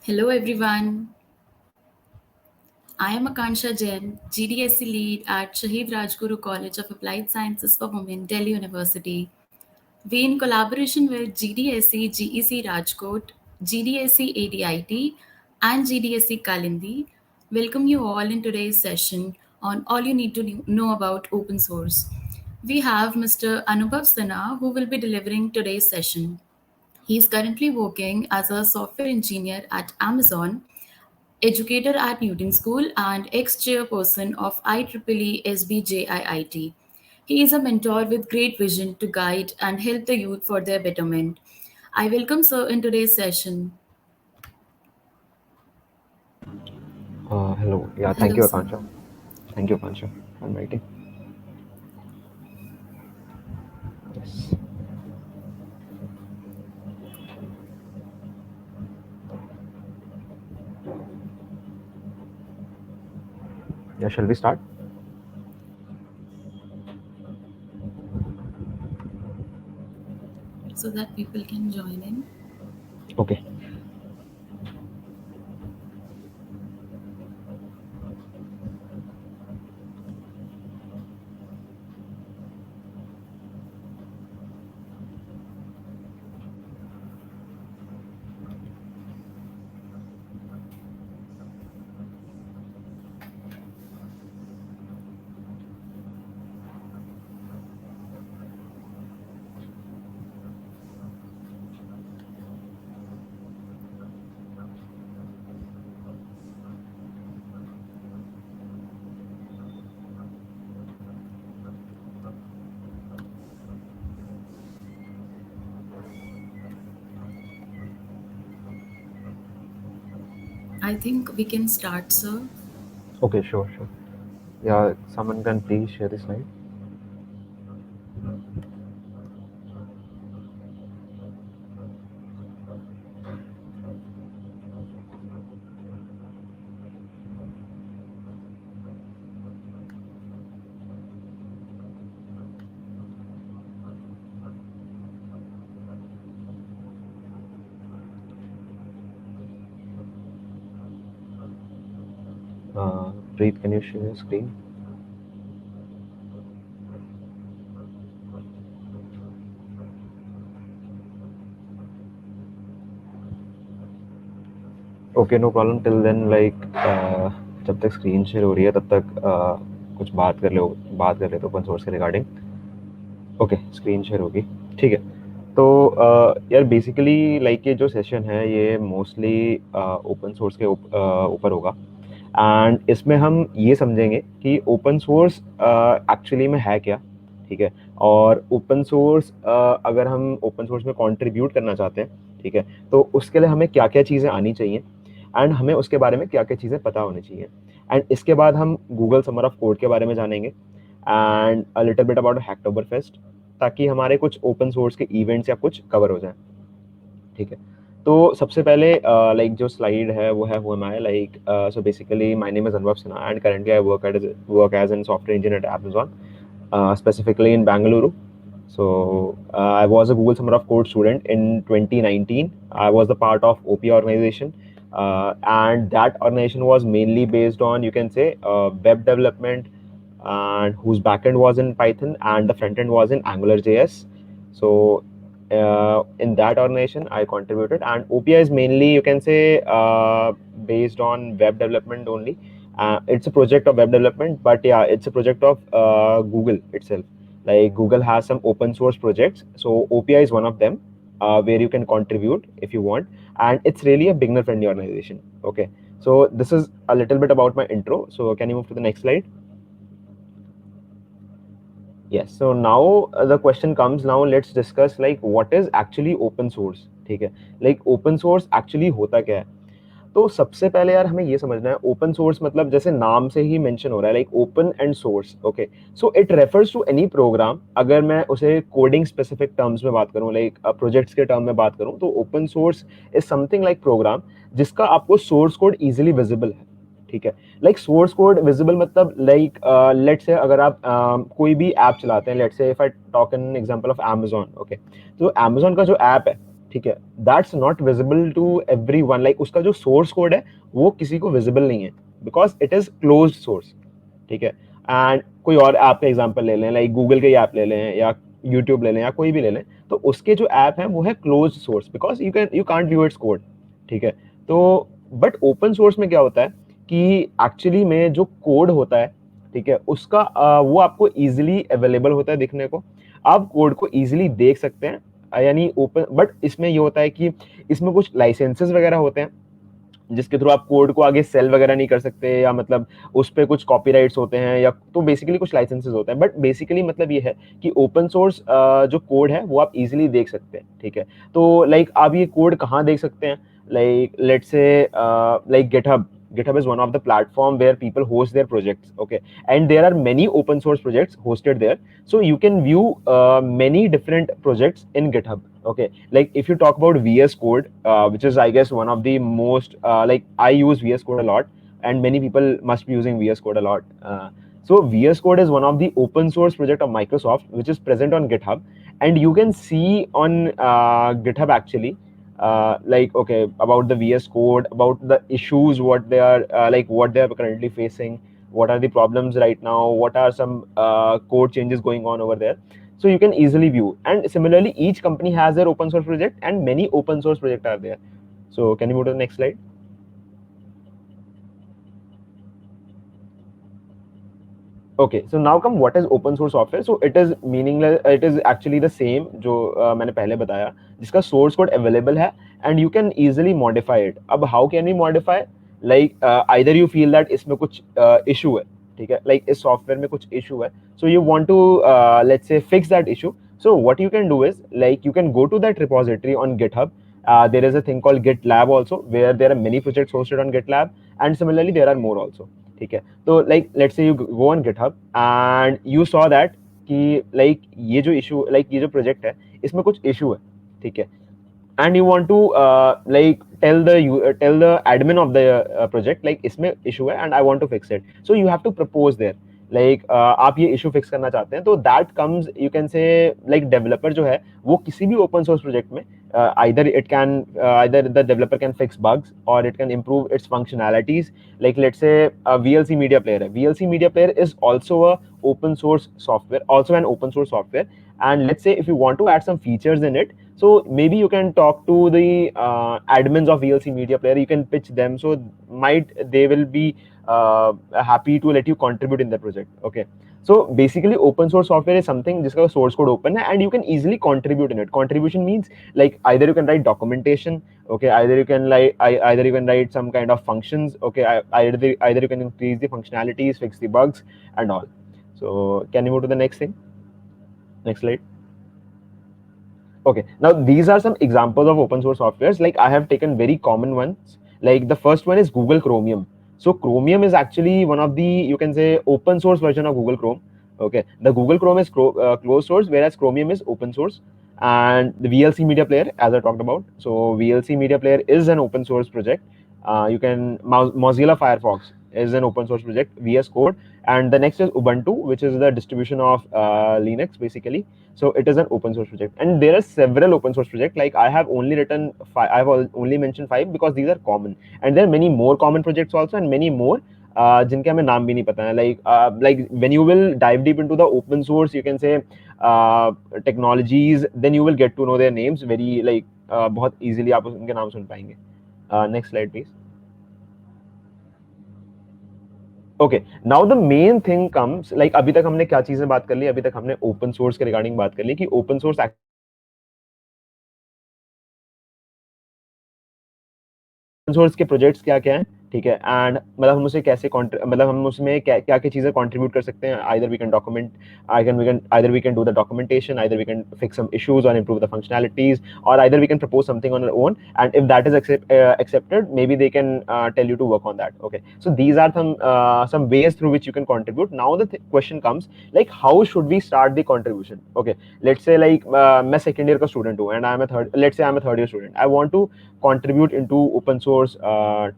Hello everyone. I am Akansha Jain, GDSC lead at Shahid Rajguru College of Applied Sciences for Women, Delhi University. We, in collaboration with GDSC GEC Rajkot, GDSC ADIT, and GDSC Kalindi, welcome you all in today's session on all you need to know about open source. We have Mr. Anubhav Sinha who will be delivering today's session. He is currently working as a software engineer at Amazon, educator at Newton School, and ex-chairperson of IEEE SBJIIT. He is a mentor with great vision to guide and help the youth for their betterment. I welcome Sir in today's session. Hello. Yeah, thank Hello, you, sir. Akansha. Thank you, Akansha, for inviting. Yes. Yeah, shall we start? So that people can join in. Okay. I think we can start, sir. Okay, sure, sure. Yeah, someone can please share the slide. Preet, can you share your screen? Okay, no problem. Till then, जब तक screen share हो रही है तब तक कुछ बात कर ले तो ओपन सोर्स के रिगार्डिंग. ओके, स्क्रीन शेयर होगी. ठीक है. तो यार बेसिकली ये जो सेशन है ये मोस्टली ओपन सोर्स के ऊपर होगा. एंड इसमें हम ये समझेंगे कि ओपन सोर्स एक्चुअली में है क्या. ठीक है. और ओपन सोर्स अगर हम ओपन सोर्स में कंट्रीब्यूट करना चाहते हैं, ठीक है, तो उसके लिए हमें क्या क्या चीज़ें आनी चाहिए एंड हमें उसके बारे में क्या क्या चीज़ें पता होनी चाहिए. एंड इसके बाद हम गूगल समर ऑफ कोड के बारे में जानेंगे and a little bit about Hacktoberfest, ताकि हमारे कुछ ओपन सोर्स के इवेंट्स या कुछ कवर हो जाए. ठीक है. तो सबसे पहले जो स्लाइड है वो है who am I. So basically my name is Anubhav Sinha and currently I work as an software engineer at Amazon, specifically in Bangalore. So I was a Google Summer of Code student in 2019. I was the part of OP organization, and that organization was mainly based on, you can say, web development, and whose backend was in Python and the front end was in AngularJS. So in that organization, I contributed, and OPI is mainly, you can say, based on web development only. It's a project of web development, but yeah, it's a project of Google itself. Like Google has some open source projects, so OPI is one of them, where you can contribute if you want, and it's really a beginner friendly organization. Okay, so this is a little bit about my intro. So can you move to the next slide? Yes. So now the question comes. Now let's discuss what is actually open source. ठीक है. Like open source actually होता क्या है? तो सबसे पहले यार हमें ये समझना है ओपन सोर्स मतलब जैसे नाम से ही मेंशन हो रहा है, like open and source. Okay, so it refers to any program. अगर मैं उसे कोडिंग स्पेसिफिक टर्म्स में बात करूं, लाइक प्रोजेक्ट्स के टर्म में बात करूं, तो open source is something like program जिसका आपको सोर्स कोड इजीली विजिबल है. ठीक है. लाइक सोर्स कोड विजिबल मतलब लेट से अगर आप कोई भी ऐप चलाते हैं, let's say if I talk an example of Amazon. Okay, तो Amazon का जो ऐप है, ठीक है, that's not visible to everyone, like उसका जो सोर्स कोड है वो किसी को विजिबल नहीं है, because it is closed source, ठीक है। एंड कोई और ऐप का एग्जांपल ले लें, लाइक गूगल के ऐप ले लें या यूट्यूब ले लें या कोई भी ले लें, तो उसके जो ऐप है वो है closed source, because you can't view it's code, ठीक है। तो बट ओपन सोर्स में क्या होता है कि एक्चुअली में जो कोड होता है, ठीक है, उसका वो आपको इजीली अवेलेबल होता है दिखने को, आप कोड को इजीली देख सकते हैं, यानी ओपन। बट इसमें ये होता है कि इसमें कुछ लाइसेंसेस वगैरह होते हैं जिसके थ्रू आप कोड को आगे सेल वगैरह नहीं कर सकते, या मतलब उस पर कुछ कॉपीराइट्स होते हैं, या तो बेसिकली कुछ लाइसेंसेस होते हैं। बट बेसिकली मतलब ये है कि ओपन सोर्स जो कोड है वो आप इजीली देख सकते हैं, ठीक है। तो लाइक आप ये कोड कहाँ देख सकते हैं, like let's say like GitHub is one of the platform where people host their projects, okay, and there are many open source projects hosted there, so you can view many different projects in GitHub, okay. Like if you talk about VS Code, which is I guess one of the most like I use VS Code a lot, and many people must be using VS Code a lot. So VS Code is one of the open source project of Microsoft which is present on GitHub, and you can see on GitHub actually like okay, about the VS Code, about the issues, what they are like what they are currently facing, what are the problems right now, what are some code changes going on over there, so you can easily view. And similarly each company has their open source project, and many open source projects are there. So can you move to the next slide? Okay, so now come what is open source software. So it is meaningless, it is actually the same जो मैंने पहले बताया, जिसका source code available है and you can easily modify it. अब how can we modify? Like either you feel that इसमें कुछ issue है, ठीक है, like इस software में कुछ issue है, so you want to let's say fix that issue. So what you can do is like you can go to that repository on GitHub. There is a thing called GitLab also, where there are many projects hosted on GitLab, and similarly there are more also, ठीक है। तो like let's से you go on GitHub and you saw that कि like ये जो issue, like ये जो project है इसमें कुछ इशू है, ठीक है, and you want to like tell the admin of the project like इसमें issue है and I want to fix it, so you have to propose there like आप ये issue fix करना चाहते हैं, तो that comes you can say like developer जो है वो किसी भी open source project में either it can either the developer can fix bugs or it can improve its functionalities. Like let's say a VLC media player है, VLC media player is also a open source software, also an open source software, and let's say if you want to add some features in it, so maybe you can talk to the admins of VLC Media Player. You can pitch them. So might they will be happy to let you contribute in the project. Okay. So basically, open source software is something जिसका source code open है and you can easily contribute in it. Contribution means like either you can write documentation. Okay. Either you can either you can write some kind of functions. Okay. Either you can increase the functionalities, fix the bugs, and all. So can you move to the next thing? Next slide. Okay, now these are some examples of open source softwares. Like I have taken very common ones. Like the first one is Google Chromium. So Chromium is actually one of the, you can say, open source version of Google Chrome. Okay, the Google Chrome is closed source, whereas Chromium is open source. And the VLC Media Player, as I talked about. So VLC Media Player is an open source project. You can Mozilla Firefox is an open source project, VS Code, and the next is Ubuntu, which is the distribution of Linux basically. So it is an open source project, and there are several open source projects. Like I have only written five, I have only mentioned 5 because these are common, and there are many more common projects also, and many more जिनके हमें नाम भी नहीं पता है. Like when you will dive deep into the open source, you can say technologies, then you will get to know their names very like बहुत easily आप उनके नाम सुन पाएंगे. Next slide please. Okay, now the main thing comes, like अभी तक हमने क्या चीजें बात कर ली, अभी तक हमने ओपन सोर्स के रिगार्डिंग बात कर ली कि ओपन सोर्स सोर्स के प्रोजेक्ट्स क्या क्या हैं, ठीक है, एंड मतलब हम उसे कैसे मतलब हम उसमें क्या क्या चीजें कंट्रीब्यूट कर सकते हैं. Either we can document, either we can do the documentation, either we can fix some issues or improve the functionalities, or either we can propose something on our own, and if that is accepted, maybe they can tell you to work on that. Okay, so these are some ways through which you can contribute. Now the question comes, like how should we start the contribution? Okay, let's say like मैं second year का student हूँ and let's say I'm a third year student. I want to contribute into open source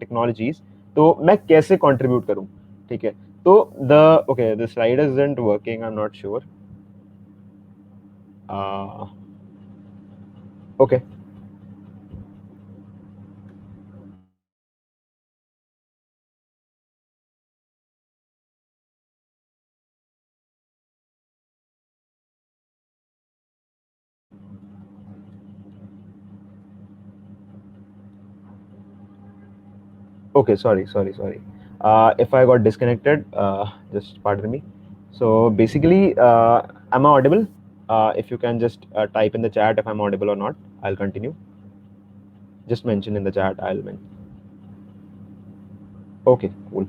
technologies. तो मैं कैसे contribute करूँ, ठीक है. तो the slide isn't working, I'm not sure. Okay, Okay, sorry. If I got disconnected, just pardon me. So basically, am I audible? If you can just type in the chat if I'm audible or not, I'll continue. Just mention in the chat, I'll mention. Okay, cool.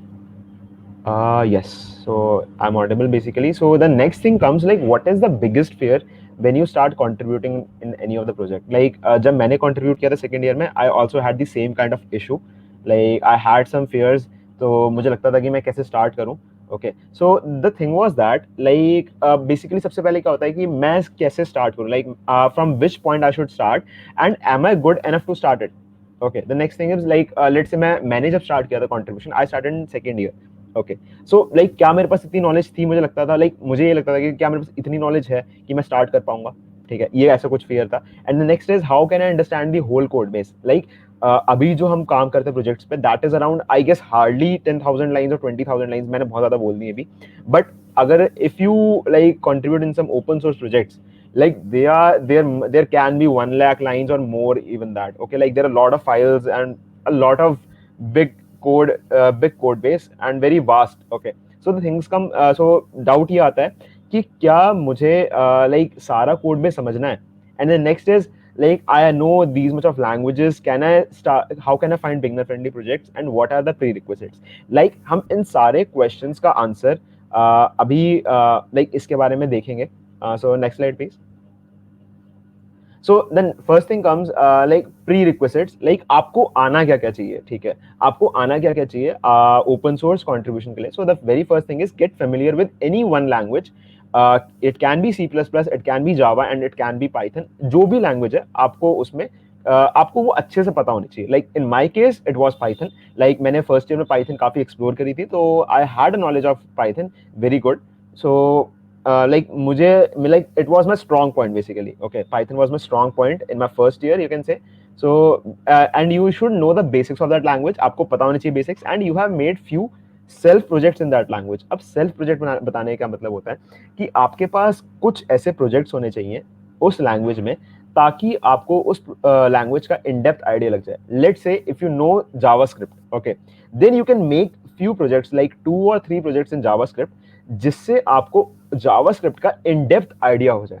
Yes. So I'm audible basically. So the next thing comes like, what is the biggest fear when you start contributing in any of the project? Like, जब मैंने contribute किया था second year में, I also had the same kind of issue. Like I had some fears. तो मुझे लगता था कि मैं कैसे start करूँ. Okay. So the thing was that like basically सबसे पहले क्या होता है कि मैं कैसे start करूँ? Like from which point I should start and am I good enough to start it? Okay. The next thing is like let's say मैंने जब start किया था contribution, I started in second year. Okay so like क्या मेरे पास इतनी knowledge थी, मुझे लगता था लाइक मुझे ये लगता था कि क्या मेरे पास इतनी नॉलेज है कि मैं स्टार्ट कर पाऊंगा. ठीक है, ये ऐसा कुछ फियर था. And the next is how can I understand the whole code base. Like अभी जो हम काम करते हैं प्रोजेक्ट्स पे, that is around I guess hardly 10,000 lines और 20,000 लाइन्स. मैंने बहुत ज्यादा बोल दी अभी, बट अगर if you like contribute in some open source projects, like there can be 1 lakh lines or more even that. Okay, like there are a lot of files and a lot of big big code base and very vast. Okay, so the things come so doubt ये आता है कि क्या मुझे like सारा code base समझना है. And then next is like I know these much of languages, can I start, how can I find beginner friendly projects and what are the prerequisites. like हम इन सारे questions का answer अभी like इसके बारे में देखेंगे. So next slide please. So then first thing comes like prerequisites. Like आपको आना क्या क्या चाहिए. ठीक है, आपको आना क्या क्या चाहिए ओपन सोर्स कॉन्ट्रीब्यूशन के लिए. So the very first thing is get familiar with any one language. It can be C plus plus, it can be Java and it can be Python. जो भी लैंग्वेज है आपको उसमें आपको वो अच्छे से पता होनी चाहिए. Like in my case it was Python. Like मैंने फर्स्ट ईयर में पाइथन काफी एक्सप्लोर करी थी, तो I had knowledge of Python very good. So like मुझे like it was my strong point basically. Okay, Python was my strong point in my first year, you can say. So and you should know the basics of that language. आपको पता होनी चाहिए basics, and you have made few self projects in that language. अब self project बताने का मतलब होता है कि आपके पास कुछ ऐसे projects होने चाहिए उस language में ताकि आपको उस language का in depth idea लग जाए. Let's say if you know JavaScript, okay, then you can make few projects like 2 or 3 projects in JavaScript जिससे आपको जावास्क्रिप्ट का इन डेप्थ आइडिया हो जाए.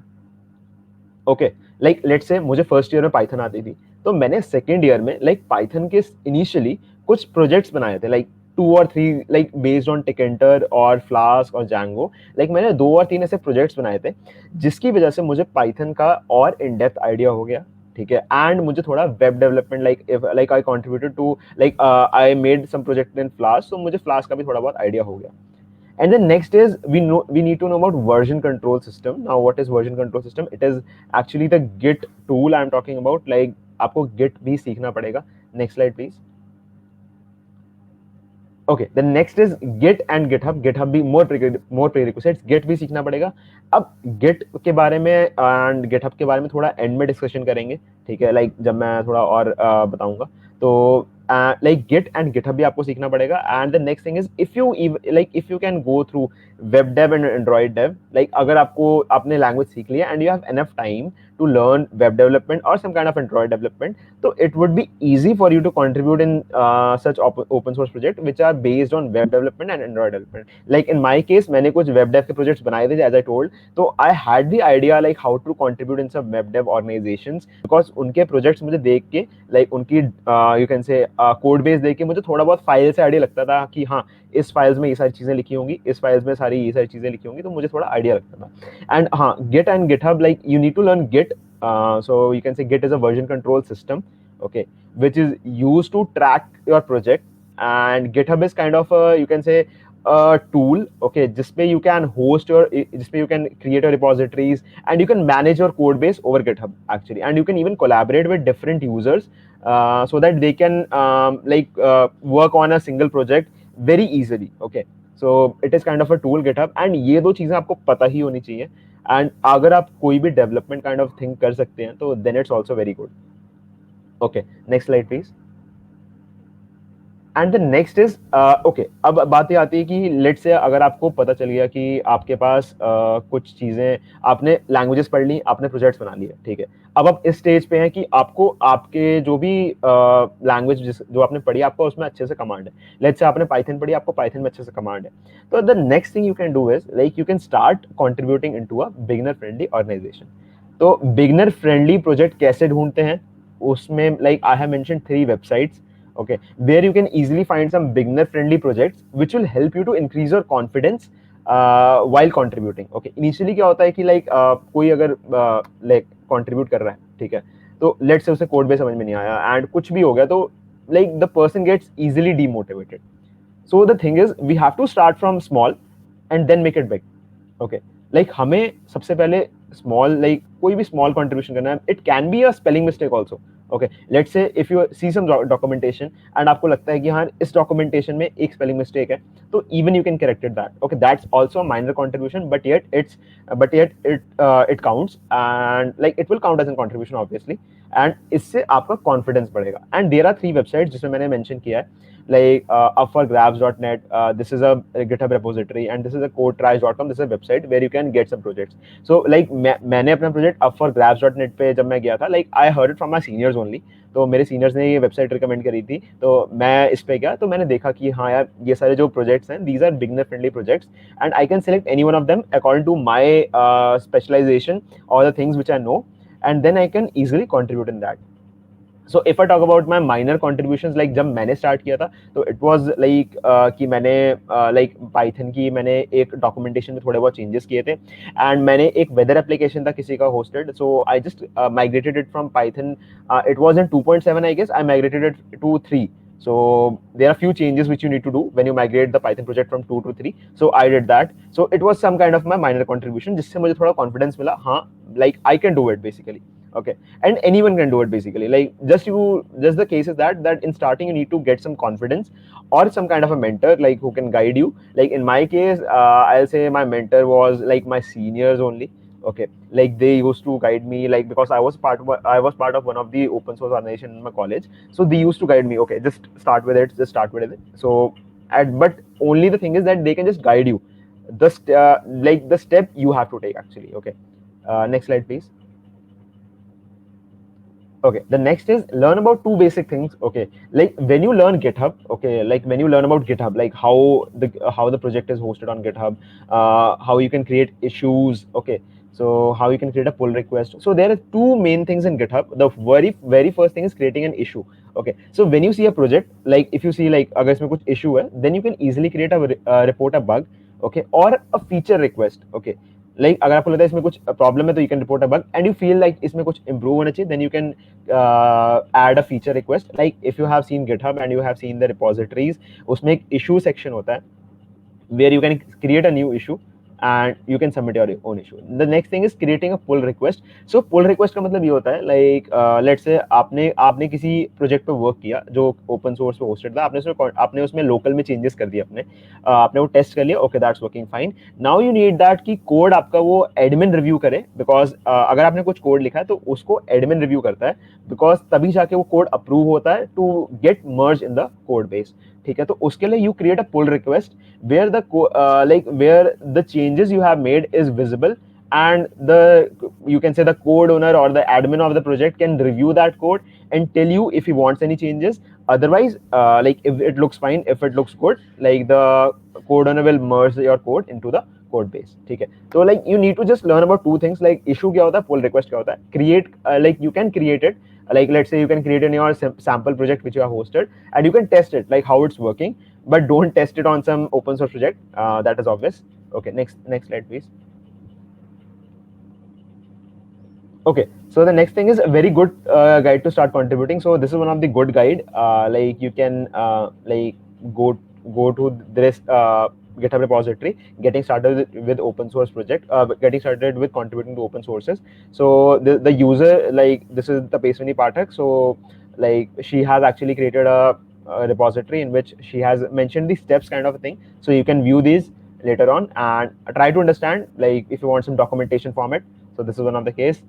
ओके, लाइक लेट्स से मुझे फर्स्ट ईयर में पाइथन आती थी, तो मैंने सेकेंड ईयर में लाइक पाइथन के इनिशियली कुछ प्रोजेक्ट्स बनाए थे, like 2 or 3 like based on tkinter और फ्लास्क और जैंगो. लाइक मैंने 2 और 3 ऐसे प्रोजेक्ट्स बनाए थे जिसकी वजह से मुझे पाइथन का और इन डेप्थ आइडिया हो गया. ठीक है, एंड मुझे थोड़ा web development like I contributed to like I made some project in Flask, तो मुझे फ्लास्क का भी थोड़ा बहुत आइडिया हो गया. And then next is we need to know about version control system. Now what is version control system? It is actually the Git tool I'm talking about. Like आपको Git भी सीखना पड़ेगा. Next slide please. Okay, the next is Git and GitHub. GitHub भी more prerequisites. Git भी सीखना पड़ेगा. अब Git के बारे में and GitHub के बारे में थोड़ा end में डिस्कशन करेंगे. ठीक है, like जब मैं थोड़ा और बताऊंगा. तो like Git and GitHub भी आपको सीखना पड़ेगा. And the next thing is if you can go through web dev and Android dev, like अगर आपको आपने language सीख लिया and you have enough time to learn web development or some kind of Android development, so it would be easy for you to contribute in such open source project which are based on web development and Android development. Like in my case, मैंने कुछ web dev के projects बनाए थे as I told, तो I had the idea like how to contribute in some web dev organizations because उनके projects मुझे देख के like उनकी you can say code base देख के मुझे थोड़ा बहुत फाइल से आइडिया लगता था कि हाँ इस फाइल्स में ये सारी चीजें लिखी होंगी, इस फाइल्स में सारी ये सारी चीजें लिखी होंगी, तो मुझे थोड़ा आइडिया लगता था. एंड हाँ, Git and GitHub, like you need to learn Git. So you can say Git is a version control system, okay, which is used to track your project, and GitHub is kind of a, you can say, a tool, okay, जिसपे you can host your, जिसपे you can create your repositories and you can manage your code base over GitHub actually, and you can even collaborate with different users so that they can work on a single project very easily. Okay, so it is kind of a tool GitHub, and ये दो चीजें आपको पता ही होनी चाहिए. And अगर आप कोई भी डेवलपमेंट काइंड ऑफ थिंग कर सकते हैं तो then it's also very good. Okay, next slide please. And the next is okay, अब बात ये आती है कि लेट्स से अगर आपको पता चल गया कि आपके पास कुछ चीजें, आपने लैंग्वेजेस पढ़ ली, आपने प्रोजेक्ट्स बना लिए, ठीक है, अब आप इस स्टेज पे हैं कि आपको आपके जो भी लैंग्वेज जो आपने पढ़ी आपको उसमें अच्छे से कमांड है. लेट्स से आपने पाइथन पढ़ी, आपको पाइथन में अच्छे से कमांड है. तो the next thing you can do is like you can start contributing into a beginner friendly organization. तो बिगिनर फ्रेंडली प्रोजेक्ट कैसे ढूंढते हैं, उसमें like I have mentioned 3 websites, okay, where you can easily find some beginner friendly projects which will help you to increase your confidence while contributing. Okay, initially क्या होता है कि like कोई अगर like contribute कर रहा है, ठीक है, तो let's say उसे कोड बेस समझ में नहीं आया and कुछ भी हो गया, तो like the person gets easily demotivated. So the thing is we have to start from small and then make it big. Okay, like हमें सबसे पहले small, like कोई भी small contribution करना है. It can be a spelling mistake also. Okay, let's say if you see some documentation and आपको लगता है कि हाँ इस documentation में एक spelling mistake है, तो even you can correct it that. Okay, that's also a minor contribution, but yet it counts and like it will count as a contribution obviously. And इससे आपका confidence बढ़ेगा. And there are 3 websites जिसमें मैंने mention किया है, like upforgrabs.net, this is a GitHub repository, and this is a codetrash.com, this is a website where you can get some projects. So like मैंने अपना project upforgrabs.net पे जब मैं गया था, like I heard it from my seniors only. तो मेरे seniors ने ये वेबसाइट रिकमेंड करी थी, तो मैं इस पे गया, तो मैंने देखा कि हाँ यार ये सारे जो प्रोजेक्ट्स हैं these are beginner friendly projects and I can select any one of them according to my specialization or the things which I know, and then I can easily contribute in that. So if I talk about my minor contributions, like जब मैंने start किया था, तो it was like कि मैंने like Python की मैंने एक documentation में थोड़े बहुत changes किए थे, and मैंने एक weather application था किसी का hosted, so I just migrated it from Python. It was in 2.7 I guess. I migrated it to 3. So there are few changes which you need to do when you migrate the Python project from 2 to 3. So I did that. So it was some kind of my minor contribution, जिससे मुझे थोड़ा confidence मिला, हाँ like I can do it basically. Okay, and anyone can do it basically. Like just the case is that in starting you need to get some confidence or some kind of a mentor like who can guide you. Like in my case, I'll say my mentor was like my seniors only. Okay, like they used to guide me, like because I was part of one of the open source organization in my college, so they used to guide me. Okay, just start with it. So but only the thing is that they can just guide you like the step you have to take actually. Okay, next slide please. Okay, the next is learn about 2 basic things. Okay, like when you learn GitHub, okay, like when you learn about GitHub, like how the project is hosted on GitHub, how you can create issues. Okay, so how you can create a pull request. So there are 2 main things in GitHub. The very first thing is creating an issue. Okay, so when you see a project, like if you see like अगर इसमें कुछ issue है, then you can easily create a report a bug. Okay, or a feature request. Okay, like अगर आपको लगता है इसमें कुछ प्रॉब्लम है, तो you can report a bug, and you feel like इसमें कुछ improve होना चाहिए, then you can add a feature request. Like if you have seen GitHub and you have seen the repositories, उसमें एक issue section होता है where you can create a new issue and you can submit your own issue. The next thing is creating a pull request. So pull request का मतलब ये होता है like let's say आपने किसी प्रोजेक्ट पे वर्क किया जो ओपन सोर्स पे होस्टेड था, आपने उसमें लोकल में चेंजेस कर दिए, आपने वो टेस्ट कर लिया, okay that's working fine. Now you need that कि कोड आपका वो एडमिन रिव्यू करे, बिकॉज अगर आपने कुछ कोड लिखा है तो उसको एडमिन रिव्यू करता है, बिकॉज तभी जाके वो कोड अप्रूव होता है to get merge in the code base. ठीक है, तो उसके लिए you create a pull request where the changes you have made is visible, and you can say the code owner or the admin of the project can review that code and tell you if he wants any changes. Otherwise, like if it looks fine, if it looks good, like the code owner will merge your code into the code base. ठीक है, तो like you need to just learn about 2 things, like issue क्या होता है, pull request क्या होता है, create like you can create it, like let's say you can create in your sample project which you have hosted, and you can test it like how it's working, but don't test it on some open source project, that is obvious. Okay, next slide please. Okay, so the next thing is a very good guide to start contributing. So this is one of the good guide, like you can like go to this GitHub repository, getting started with open source project, getting started with contributing to open sources. So the user, like this is the Peswini Pathak, so like she has actually created a repository in which she has mentioned the steps kind of a thing, so you can view these later on and try to understand, like if you want some documentation format. So this is one of the case.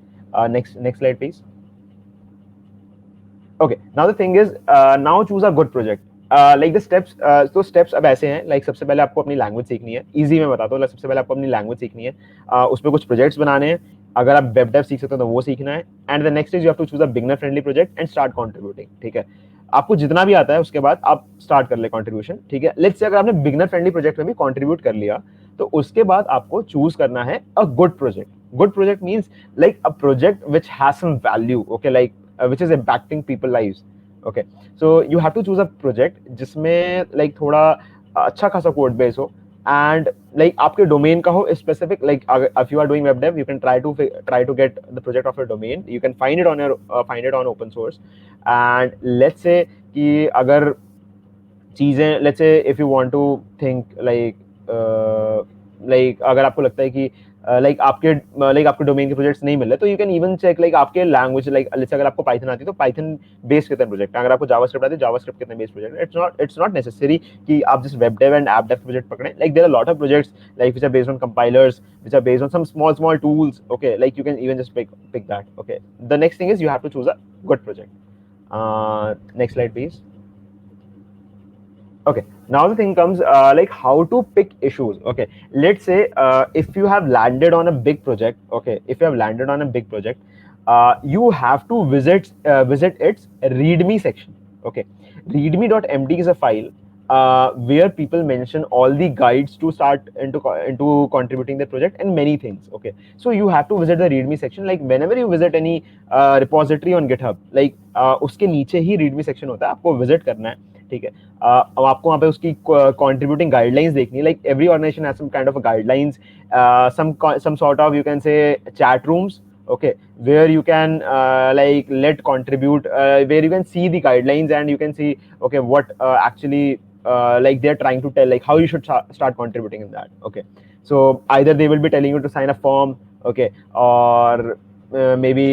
Next slide please. Okay, now the thing is, now choose a good project. Like the steps, तो steps अब ऐसे हैं, like सबसे पहले आपको अपनी language सीखनी है, easy में बताता हूँ, सबसे पहले आपको अपनी लैंग्वेज सीखनी है, उसमें कुछ प्रोजेक्ट्स बनाने हैं, अगर आप वेब डेव सीख सकते हो तो वो सीखना है। And the next is you have to choose a beginner friendly project and start contributing, ठीक है। आपको जितना भी आता है उसके बाद आप स्टार्ट कर ले कंट्रीब्यूशन, ठीक है। लेट्स से अगर आपने बिगनर फ्रेंडली प्रोजेक्ट में भी कंट्रीब्यूट कर लिया तो उसके बाद आपको चूज करना है a good project. Good project means like a project which has some value, okay, like which is impacting people lives, okay. So you have to choose a project जिसमें लाइक थोड़ा अच्छा खासा कोड बेस हो and like आपके domain का हो specific, like if you are doing web dev you can try to get the project of your domain, you can find it on your find it on open source। and let's say कि अगर चीजें, let's say if you want to think like अगर आपको लगता है कि आपके domain के प्रोजेक्ट्स नहीं मिल रहे तो you can even check like आपके लैंग्वेज, लाइक लेट्स से अगर आपको पाइथन आती है तो पाइथन बेस्ड कितने प्रोजेक्ट है, अगर आपको जावास्क्रिप्ट आती है जावास्क्रिप्ट कितने बेस्ड प्रोजेक्ट है। इट्स नॉट नेसेसरी कि आप जिस web dev and app dev project पकड़ें, like there are lot of projects like which are based on compilers, which are based on some small tools, okay, like you can even just pick that, okay। The next thing is you have to choose a good project। Next slide please। Okay, now the thing comes like how to pick issues, okay। Let's say if you have landed on a big project, okay, if you have landed on a big project, you have to visit its readme section, okay। readme.md is a file where people mention all the guides to start into contributing the project and many things, okay। So you have to visit the readme section, like whenever you visit any repository on GitHub, like उसके नीचे ही readme section होता है, आपको visit करना है, ठीक है। अब आपको वहाँ पे उसकी contributing guidelines देखनी है, like every organization has some kind of a guidelines, some sort of, you can say, chat rooms, okay, where you can like let contribute, where you can see the guidelines and you can see, okay, what actually like they're trying to tell, like how you should start contributing in that, okay। So either they will be telling you to sign a form, okay, or maybe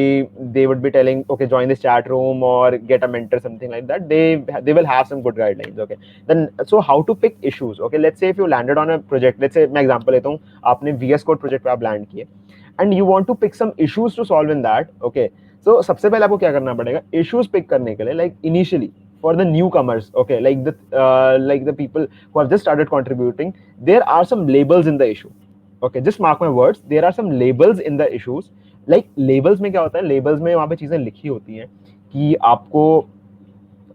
they would be telling, okay, join this chat room or get a mentor, something like that। They will have some good guidelines, okay। Then so how to pick issues, okay। Let's say if you landed on a project, let's say मैं example लेता हूँ, आपने VS Code project पे आप land किए and you want to pick some issues to solve in that, okay। So सबसे पहले आपको क्या करना पड़ेगा issues pick करने के लिए, like initially for the newcomers, okay, like the people who have just started contributing, there are some labels in the issue, okay। Just mark my words, there are some labels in the issues। like labels में क्या होता है, labels में वहाँ पे चीजें लिखी होती हैं कि आपको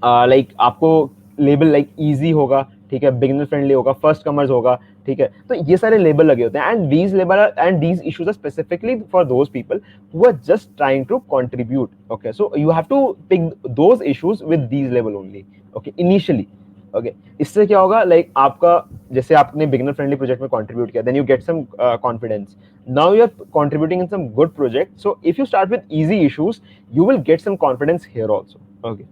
लाइक आपको लेबल लाइक इजी होगा, ठीक है, बिगिनर फ्रेंडली होगा, फर्स्ट कमर्स होगा, ठीक है। तो ये सारे लेबल लगे होते हैं and these label and these issues are specifically for those people who are just trying to contribute, okay. So you have to pick those issues with these label only, okay, initially, okay. इससे क्या होगा, like आपका जैसे आपने beginner friendly project में contribute किया, then you get some confidence, now you are contributing in some good project. So if you start with easy issues you will get some confidence here also, okay।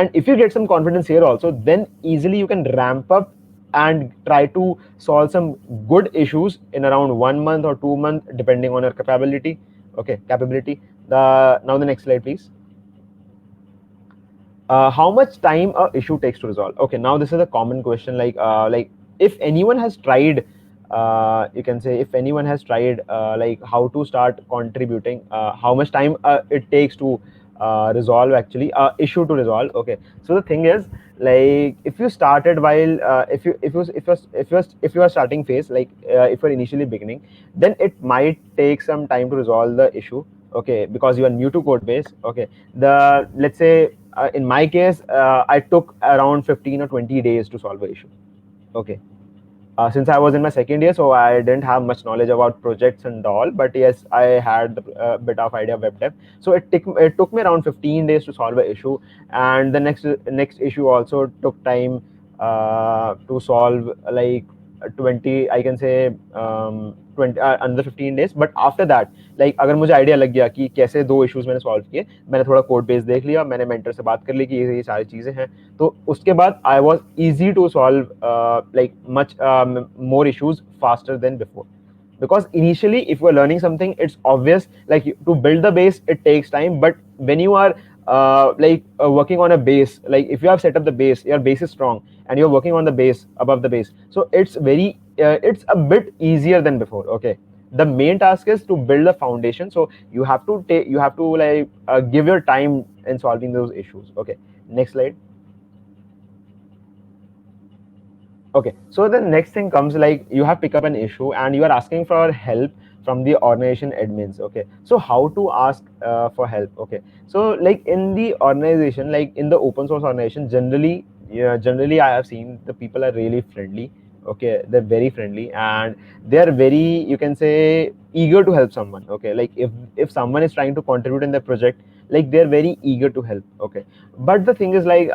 and if you get some confidence here also, then easily you can ramp up and try to solve some good issues in around 1 month or 2 months depending on your capability, okay, capability। Now the next slide please। how much time a issue takes to resolve, okay। Now this is a common question, like if anyone has tried you can say if anyone has tried like how to start contributing, how much time it takes to resolve actually issue to resolve, okay। So the thing is, like if you started while if you are starting phase, like if you're initially beginning, then it might take some time to resolve the issue, okay, because you are new to code base, okay। The let's say in my case I took around 15 or 20 days to solve the issue, okay। Since I was in my second year, so I didn't have much knowledge about projects and all, but yes, I had a bit of idea of web dev. So it took me around 15 days to solve an issue, and the next issue also took time to solve, like 20, I can say 20 another 15 days। But after that, like अगर मुझे idea लग गया कि कैसे दो issues मैंने solve किए, मैंने थोड़ा कोड बेस देख लिया, मैंने मेंटर से बात कर ली कि ये सारी चीजें हैं, तो उसके बाद I was easy to solve like much more issues faster than before। Because initially if you are learning something, it's obvious, like to build the base it takes time, but when you are working on a base, like if you have set up the base, your base is strong and you're working on the base above the base, so it's very it's a bit easier than before, okay। The main task is to build a foundation, so you have to like give your time in solving those issues, okay। Next slide। Okay, so the next thing comes, like you have picked up an issue and you are asking for help from the organization admins. Okay, so how to ask for help? Okay, so like in the organization, like in the open source organization, generally, yeah, generally I have seen the people are really friendly. Okay, they're very friendly, and they are very, you can say, eager to help someone. Okay, like if someone is trying to contribute in the project, like they're very eager to help. Okay, but the thing is like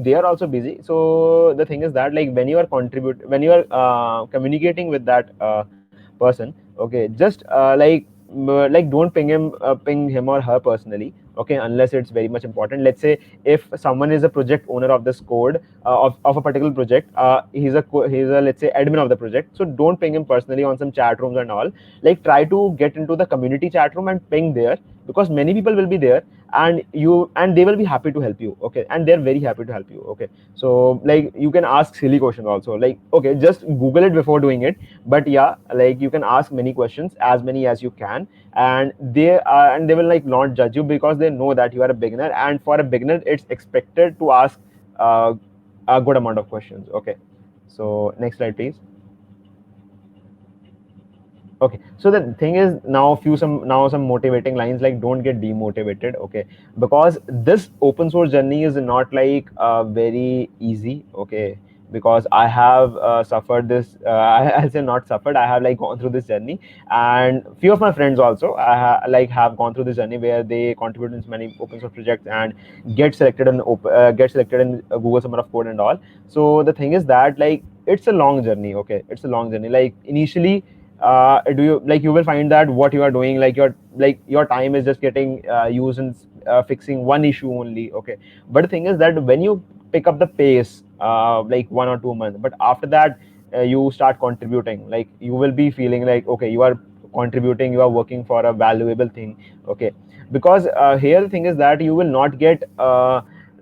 they are also busy. So the thing is that like when you are communicating with that person, okay, just like don't ping him or her personally. Okay, unless it's very much important. Let's say if someone is a project owner of this code, of a particular project, he's a, let's say, admin of the project, so don't ping him personally on some chat rooms and all. Like try to get into the community chat room and ping there, because many people will be there, and they will be happy to help you. Okay, and they're very happy to help you. Okay, so like you can ask silly questions also, like, okay, just google it before doing it, but yeah, like you can ask many questions, as many as you can, and they will like not judge you, because they know that you are a beginner, and for a beginner it's expected to ask uh, a good amount of questions. Okay, so next slide please. Okay, so the thing is, now some motivating lines, like don't get demotivated. Okay, because this open source journey is not like very easy. Okay, because I have suffered this, I'll say not suffered, I have like gone through this journey, and few of my friends also like have gone through this journey where they contribute in many open source projects and get selected in Google Summer of Code and all. So the thing is that like it's a long journey. Okay, it's a long journey. Like initially, do you like you will find that what you are doing, like your time is just getting used in fixing one issue only. Okay, but the thing is that when you pick up the pace, like 1 or 2 months, but after that you start contributing, like you will be feeling like, okay, you are contributing, you are working for a valuable thing. Okay, because here the thing is that you will not get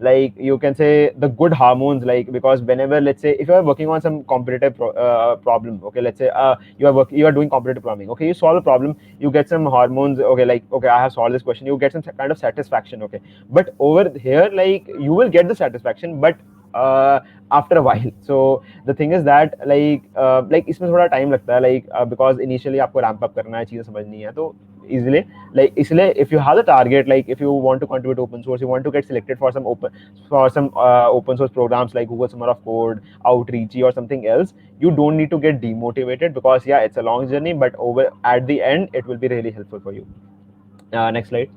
like you can say the good hormones, like because whenever, let's say, if you are working on some competitive problem. Okay, let's say you are doing competitive programming. Okay, you solve a problem, you get some hormones. Okay, like, okay, I have solved this question, you get some kind of satisfaction. Okay, but over here, like you will get the satisfaction, but uh, after a while. So the thing is that like इसमें थोड़ा time लगता है, like because initially आपको ramp up करना है, चीजें समझनी है, तो easily, like इसलिए if you have a target, like if you want to contribute to open source, you want to get selected for some open source programs like Google Summer of Code, Outreachy, or something else, you don't need to get demotivated, because yeah, it's a long journey, but over at the end it will be really helpful for you. Next slide.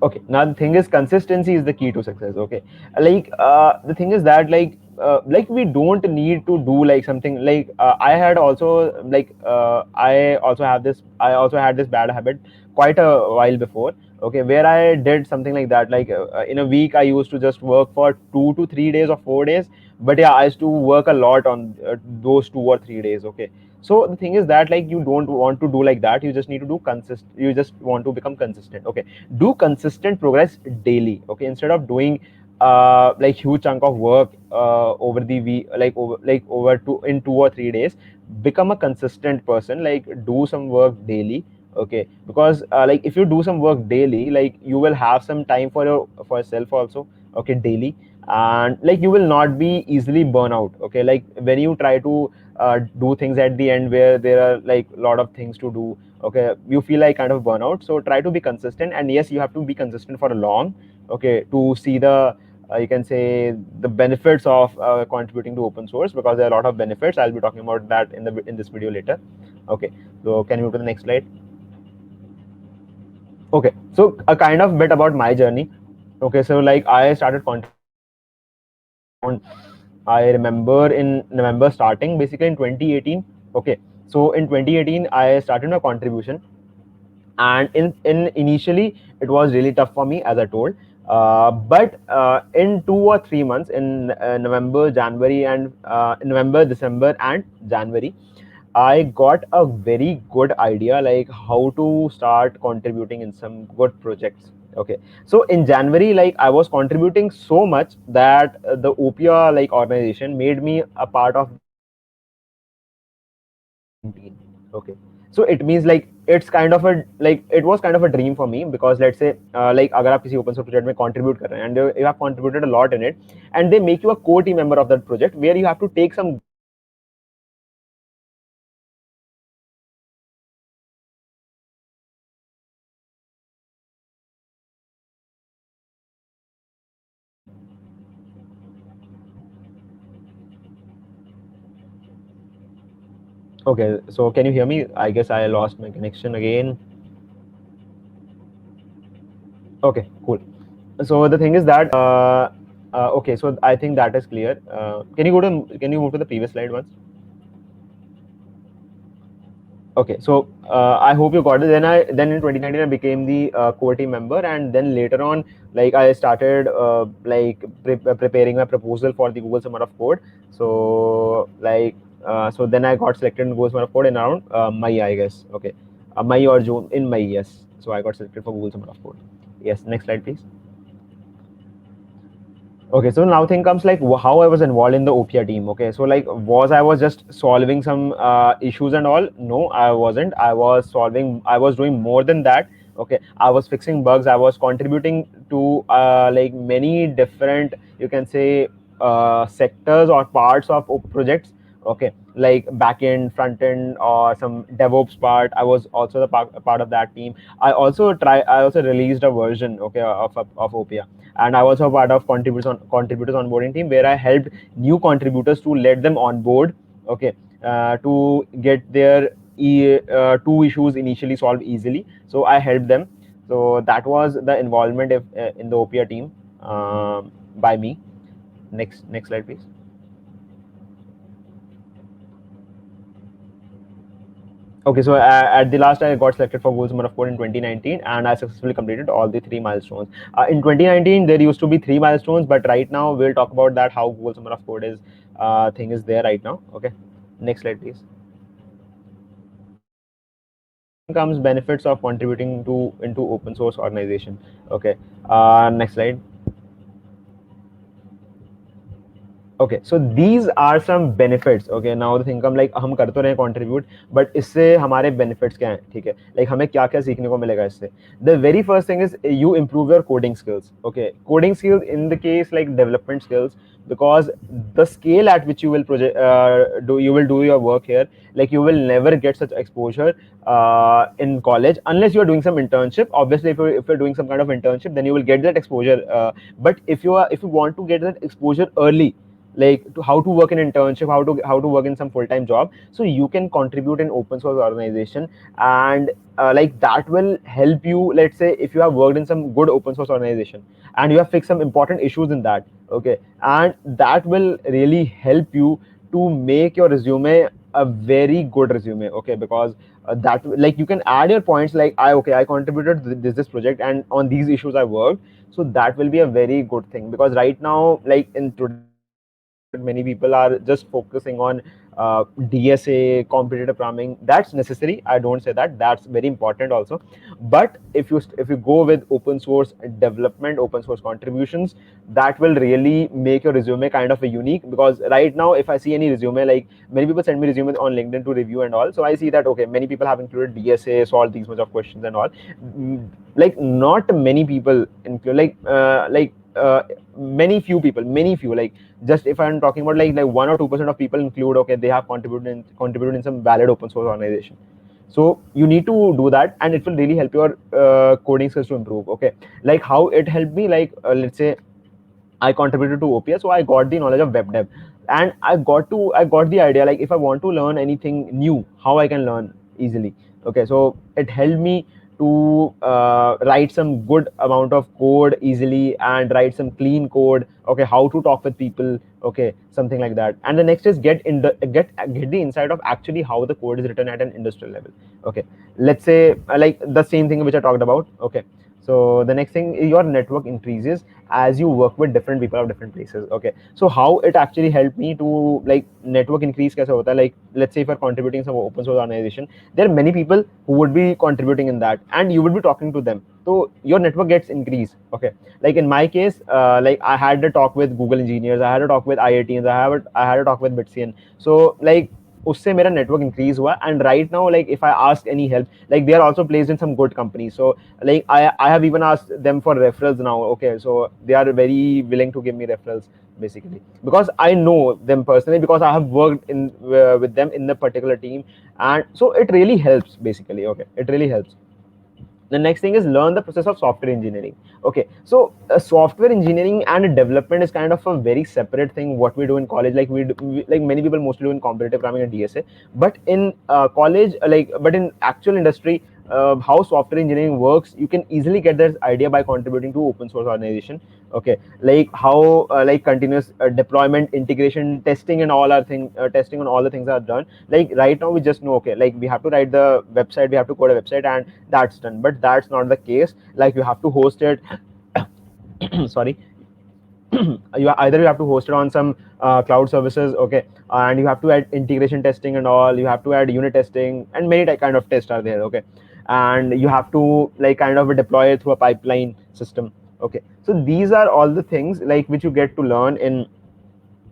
Okay, now the thing is, consistency is the key to success. Okay, the thing is that like we don't need to do like something like I had also I also had this bad habit quite a while before. Okay, where I did something like that, like in a week I used to just work for 2 to 3 days or 4 days, but yeah, I used to work a lot on those 2 or 3 days. Okay, so the thing is that like you don't want to do like that, you just need to do consist you just want to become consistent. Okay, do consistent progress daily. Okay, instead of doing like huge chunk of work over the week, like over 2 or 3 days, become a consistent person, like do some work daily. Okay, because like if you do some work daily, like you will have some time for yourself also. Okay, daily, and like you will not be easily burn out. Okay, like when you try to do things at the end where there are like a lot of things to do, okay, you feel like kind of burnout. So try to be consistent, and yes, you have to be consistent for a long, okay, to see the you can say the benefits of contributing to open source, because there are a lot of benefits. I'll be talking about that in this video later. Okay, so can you move to the next slide? Okay, so a kind of bit about my journey. Okay, so like I started contributing, I remember in November starting, basically in 2018. Okay, so in 2018 I started my contribution, and in initially it was really tough for me, as I told, but in 2 or 3 months, in November, January, and November, December, and January, I got a very good idea like how to start contributing in some good projects. Okay, so in January, like I was contributing so much that the OPIA like organization made me a part of 19. Okay, so it means like it's kind of a like it was kind of a dream for me, because let's say like अगर आप किसी open source project में contribute कर रहे हैं, and you have contributed a lot in it, and they make you a core team member of that project, where you have to take some Okay, so can you hear me? I guess I lost my connection again. Okay, cool. So the thing is that okay, so I think that is clear. Can you move to the previous slide once? Okay, so I hope you got it. Then in 2019 I became the core team member, and then later on, like I started preparing my proposal for the Google Summer of Code. So then I got selected in Google Summer of Code in around May, I guess. Okay, May or June, in May, yes. So I got selected for Google Summer of Code. Yes, next slide, please. Okay, so now thing comes like how I was involved in the OPIA team. Okay, so like I was just solving some issues and all? No, I wasn't. I was doing more than that. Okay, I was fixing bugs. I was contributing to like many different, you can say, sectors or parts of projects. Okay, like back end, front end, or some DevOps part. I was also the part of that team. I also released a version, okay, of OPIA, and I was a part of contributors onboarding team where I helped new contributors to let them on board, okay, to get their two issues initially solved easily. So I helped them. So that was the involvement in the OPIA team by me. Next slide, please. Okay, so at the last, I got selected for Google Summer of Code in 2019, and I successfully completed all the three milestones. In 2019, there used to be three milestones, but right now we'll talk about that how Google Summer of Code is thing is there right now. Okay, next slide, please. Comes benefits of contributing to into open source organization. Okay, next slide. Okay, so these are some benefits. Okay, now the thing come like हम कर तो रहे हैं contribute, but इससे हमारे benefits क्या हैं? ठीक है, like हमें क्या क्या सीखने को मिलेगा इससे? The very first thing is you improve your coding skills. Okay, coding skills in the case like development skills, because the scale at which you will do your work here, like you will never get such exposure in college unless you are doing some internship. Obviously, if you're doing some kind of internship, then you will get that exposure. But if you want to get that exposure early, like to how to work in internship, how to work in some full-time job, so you can contribute in open source organization, and like that will help you. Let's say if you have worked in some good open source organization and you have fixed some important issues in that, okay, and that will really help you to make your resume a very good resume. Okay, because that, like, you can add your points like I contributed this project, and on these issues I worked. So that will be a very good thing, because right now, like in today, many people are just focusing on DSA, competitive programming. That's necessary. I don't say that. That's very important also. But if you go with open source development, open source contributions, that will really make your resume kind of a unique. Because right now, if I see any resume, like many people send me resumes on LinkedIn to review and all, so I see that okay, many people have included DSA, solved these much of questions and all. Like not many people include many few, like just if I'm talking about like 1 or 2% of people include, okay, they have contributed in some valid open source organization. So you need to do that, and it will really help your coding skills to improve. Okay, like how it helped me, like let's say I contributed to OPS, so I got the knowledge of web dev, and I got the idea, like if I want to learn anything new, how I can learn easily. Okay, so it helped me to write some good amount of code easily and write some clean code. Okay, how to talk with people. Okay, something like that. And the next is get the insight of actually how the code is written at an industrial level. Okay, let's say like the same thing which I talked about. Okay, so the next thing, your network increases as you work with different people of different places. Okay, so how it actually helped me to like network increase kaise hota hai? Like let's say if you're contributing some open source organization, there are many people who would be contributing in that, and you would be talking to them, so your network gets increased. Okay, like in my case, like I had a talk with Google engineers, I had a talk with IITs, I had a talk with Bitcian. So like उससे मेरा network increase हुआ, and right now, like if I ask any help, like they are also placed in some good companies, so like I have even asked them for referrals now. Okay, so they are very willing to give me referrals, basically, because I know them personally, because I have worked in with them in the particular team, and so it really helps, basically. Okay, it really helps. The next thing is learn the process of software engineering. Okay, so software engineering and development is kind of a very separate thing. What we do in college, like like many people mostly do in competitive programming and DSA, but in college, but in actual industry, how software engineering works, you can easily get this idea by contributing to open source organization. Okay, like how like continuous deployment, integration, testing, and all our thing, testing on all the things are done. Like right now, we just know, okay, like we have to write the website, we have to code a website, and that's done. But that's not the case. Like you have to host it. Sorry. You have to host it on some cloud services, okay, and you have to add integration testing and all. You have to add unit testing, and many kind of tests are there, okay, and you have to like kind of deploy it through a pipeline system, okay. So these are all the things like which you get to learn in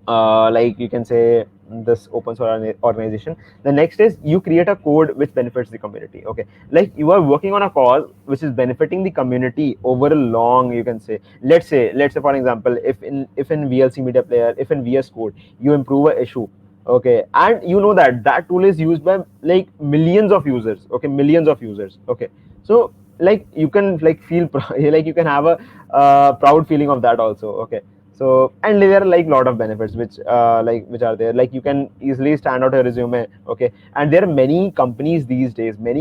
like you can say this open source organization. The next is you create a code which benefits the community, okay, like you are working on a cause which is benefiting the community over a long, you can say, let's say for example, if in VLC media player, if in VS Code you improve a issue, okay, and you know that that tool is used by like millions of users, okay, millions of users, okay. So like you can like feel like you can have a proud feeling of that also, okay. So and there are like lot of benefits which are there, like you can easily stand out a resume, okay. And there are many companies these days, which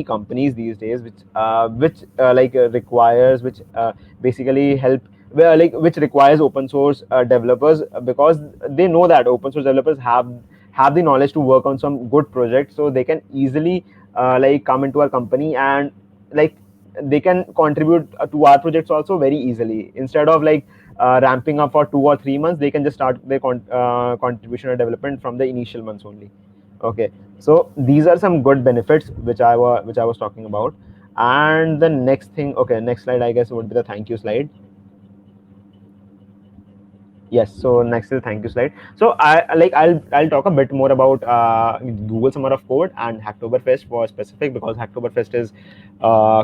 requires, which basically help, like which requires open source developers, because they know that open source developers have the knowledge to work on some good projects, so they can easily like come into our company, and like they can contribute to our projects also very easily. Instead of like ramping up for 2 or 3 months, they can just start their contribution or development from the initial months only, okay. So these are some good benefits which I was talking about. And the next thing, okay, next slide I guess would be the thank you slide. Yes, so next is thank you slide. So I'll talk a bit more about Google Summer of Code and Hacktoberfest for specific, because Hacktoberfest is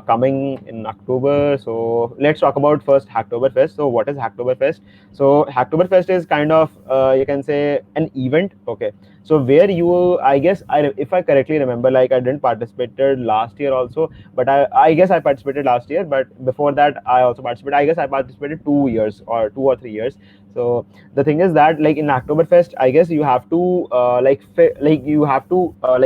coming in October. So let's talk about first Hacktoberfest. So what is Hacktoberfest? So Hacktoberfest is kind of you can say an event, okay. So where you, I guess, if I correctly remember, like I didn't participated last year also, but I guess I participated last year, but before that I also participated. I guess I participated 2 years or 2 or 3 years. So the thing is that like in Oktoberfest, I guess you have to you have to uh,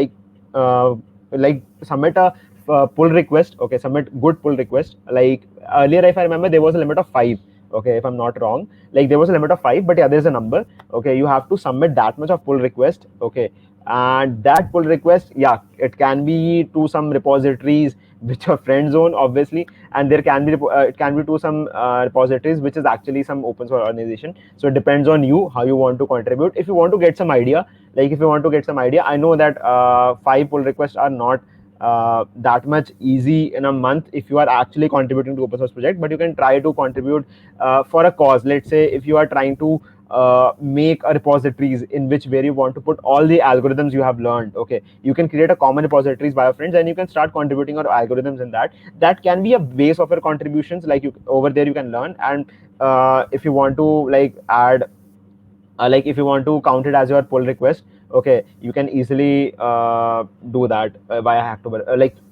like submit a pull request. Okay, submit good pull request. Like earlier, if I remember, there was a limit of 5. Okay, if I'm not wrong, like there was a limit of 5, but yeah, there's a number. Okay, you have to submit that much of pull request. Okay, and that pull request, yeah, it can be to some repositories which your friends own, obviously, and there can be it can be to some repositories which is actually some open source organization. So it depends on you how you want to contribute. If you want to get some idea, I know that 5 pull requests are not that much easy in a month if you are actually contributing to open source project, but you can try to contribute for a cause. Let's say if you are trying to make a repositories in which where you want to put all the algorithms you have learned, okay, you can create a common repositories by your friends, and you can start contributing your algorithms in that. That can be a base of your contributions, like you over there you can learn. And if you want to like add like if you want to count it as your pull request, okay, you can easily do that via Hacktober.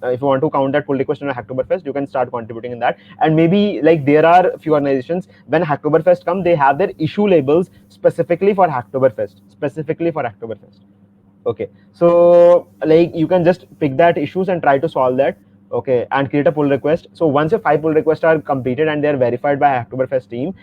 If you want to count that pull request in a Hacktoberfest, you can start contributing in that. And maybe like there are few organizations, when Hacktoberfest come, they have their issue labels specifically for Hacktoberfest. Okay, so like you can just pick that issues and try to solve that, okay, and create a pull request. So once your 5 pull requests are completed and they're verified by Hacktoberfest team,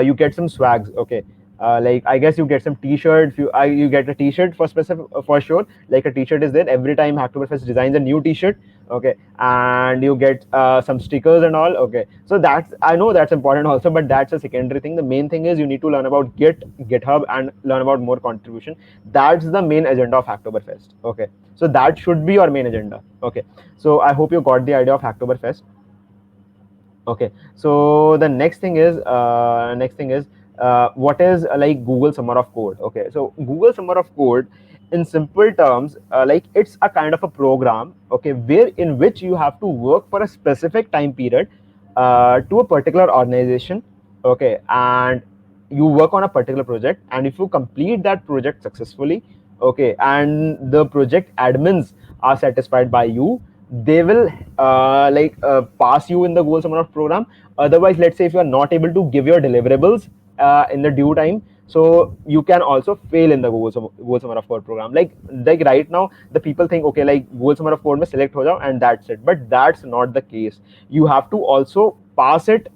you get some swags, okay. Like I guess you get some t-shirt. You get a t-shirt for specific for sure. Like a t-shirt is there every time Hacktoberfest designs a new t-shirt, okay, and you get some stickers and all, okay. So that's, I know that's important also, but that's a secondary thing. The main thing is you need to learn about GitHub and learn about more contribution. That's the main agenda of Hacktoberfest, okay. So that should be your main agenda, okay. So I hope you got the idea of Hacktoberfest. Okay, so the next thing is what is like Google Summer of Code. Okay, so Google Summer of Code, in simple terms, like it's a kind of a program, okay, where in which you have to work for a specific time period to a particular organization, okay, and you work on a particular project, and if you complete that project successfully, okay, and the project admins are satisfied by you, they will pass you in the Google Summer of program. Otherwise, let's say if you are not able to give your deliverables in the due time, so you can also fail in the Google Summer of Code program. Like right now, the people think, okay, like Google Summer of Code mein select ho jao and that's it. But that's not the case. You have to also pass it,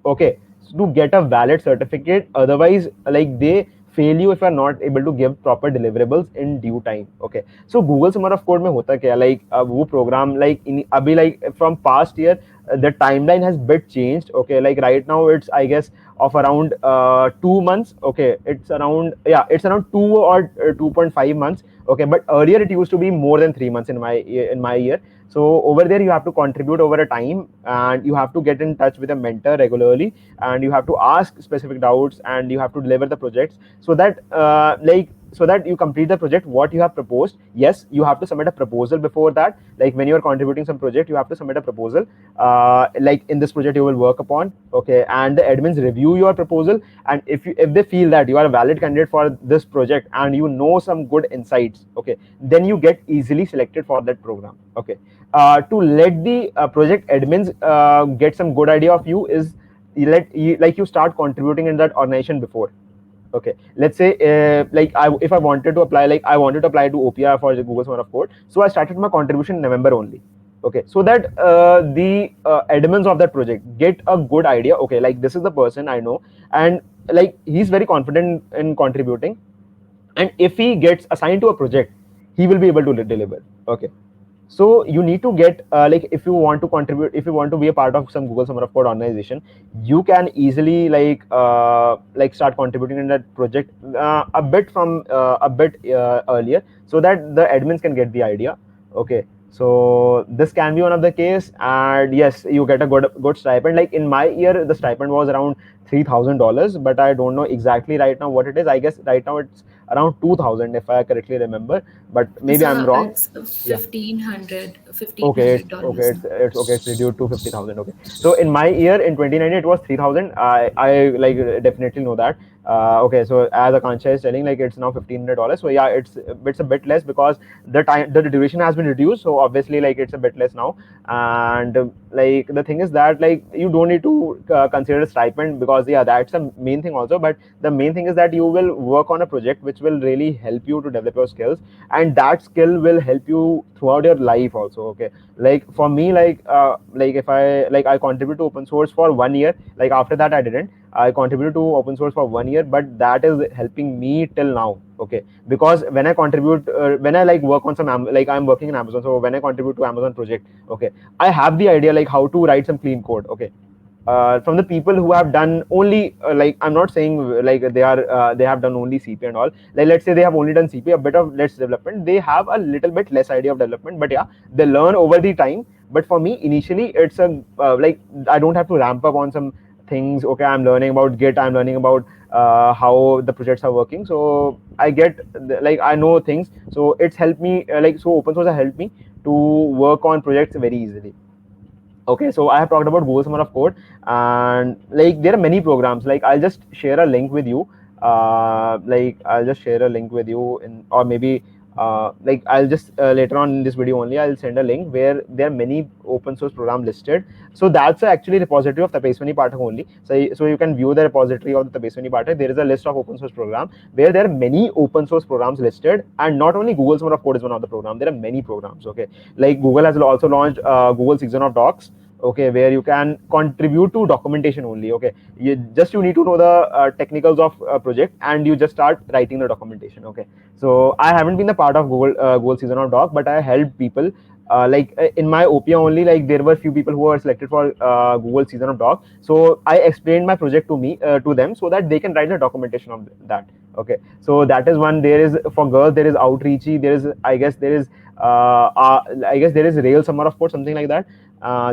okay, to get a valid certificate. Otherwise, like they fail you if you are not able to give proper deliverables in due time. Okay, so Google Summer of Code में होता क्या, like वो program like in अभी like from past year the timeline has bit changed. Okay, like right now it's I guess of around 2 months. Okay, it's around, yeah, it's around 2 or 2.5 months. Okay, but earlier it used to be more than 3 months in my year. So over there you have to contribute over a time, and you have to get in touch with a mentor regularly, and you have to ask specific doubts, and you have to deliver the projects, so that so that you complete the project what you have proposed. Yes, you have to submit a proposal before that. Like when you are contributing some project, you have to submit a proposal, like in this project you will work upon. Okay, and the admins review your proposal, and if they feel that you are a valid candidate for this project and you know some good insights, okay, then you get easily selected for that program. Okay, to let the project admins get some good idea of you is you start contributing in that organization before. Okay, let's say if I wanted to apply, like I wanted to apply to OPR for the Google Summer of Code, so I started my contribution in November only. Okay, so that the admins of that project get a good idea. Okay, like this is the person I know, and like he's very confident in contributing, and if he gets assigned to a project, he will be able to deliver. Okay, so you need to get like if you want to contribute, if you want to be a part of some Google Summer of Code organization, you can easily like start contributing in that project a bit earlier, so that the admins can get the idea. Okay, so this can be one of the case, and yes, you get a good stipend. Like in my year the stipend was around $3,000, but I don't know exactly right now what it is. I guess right now it's around 2,000 if I correctly remember, but maybe I'm wrong. It's Yeah. 1,500 Okay, it's okay. $1,500 It's okay. It's reduced to 50,000. Okay. So in my year in 2019 it was 3,000. I like definitely know that. Okay. So as Akansha is telling, like it's now $1,500. So yeah, it's a bit less because the duration has been reduced. So obviously like it's a bit less now. And like the thing is that like you don't need to consider a stipend, because yeah, that's the main thing also. But the main thing is that you will work on a project which will really help you to develop your skills, and that skill will help you throughout your life also. Okay, like for me, like if I contribute to open source for 1 year, like after that I contributed to open source for 1 year, but that is helping me till now. Okay, because when I contribute when I like work on some like I'm working in Amazon, so when I contribute to Amazon project, okay, I have the idea like how to write some clean code. Okay, from the people who have done only like I'm not saying like they have done only CP and all. Like let's say they have only done CP, a bit of less development, they have a little bit less idea of development, but yeah, they learn over the time. But for me initially it's a like I don't have to ramp up on some things. Okay, I'm learning about Git, I'm learning about how the projects are working, so I get like I know things, so it's helped me like so open source has helped me to work on projects very easily. Okay, so I have talked about Google Summer of Code, and like there are many programs. Like I'll just share a link with you. Like I'll just share a link with you, in or maybe like I'll just later on in this video only I'll send a link where there are many open source program listed. So that's actually repository of Tapaswani Pathak only. So you can view the repository of the Tapaswani Pathak. There is a list of open source program where there are many open source programs listed, and not only Google Summer of Code is one of the program. There are many programs. Okay, like Google has also launched Google season of docs. Okay, where you can contribute to documentation only. Okay, you need to know the technicals of project, and you just start writing the documentation. Okay, so I haven't been a part of Google season of doc, but I helped people in my OPA only. Like there were few people who were selected for Google season of doc, so I explained my project to them, so that they can write the documentation of that. Okay, so that is one. There is for girls, there is Outreachy, there is I guess there is Rail Summer of Code, something like that.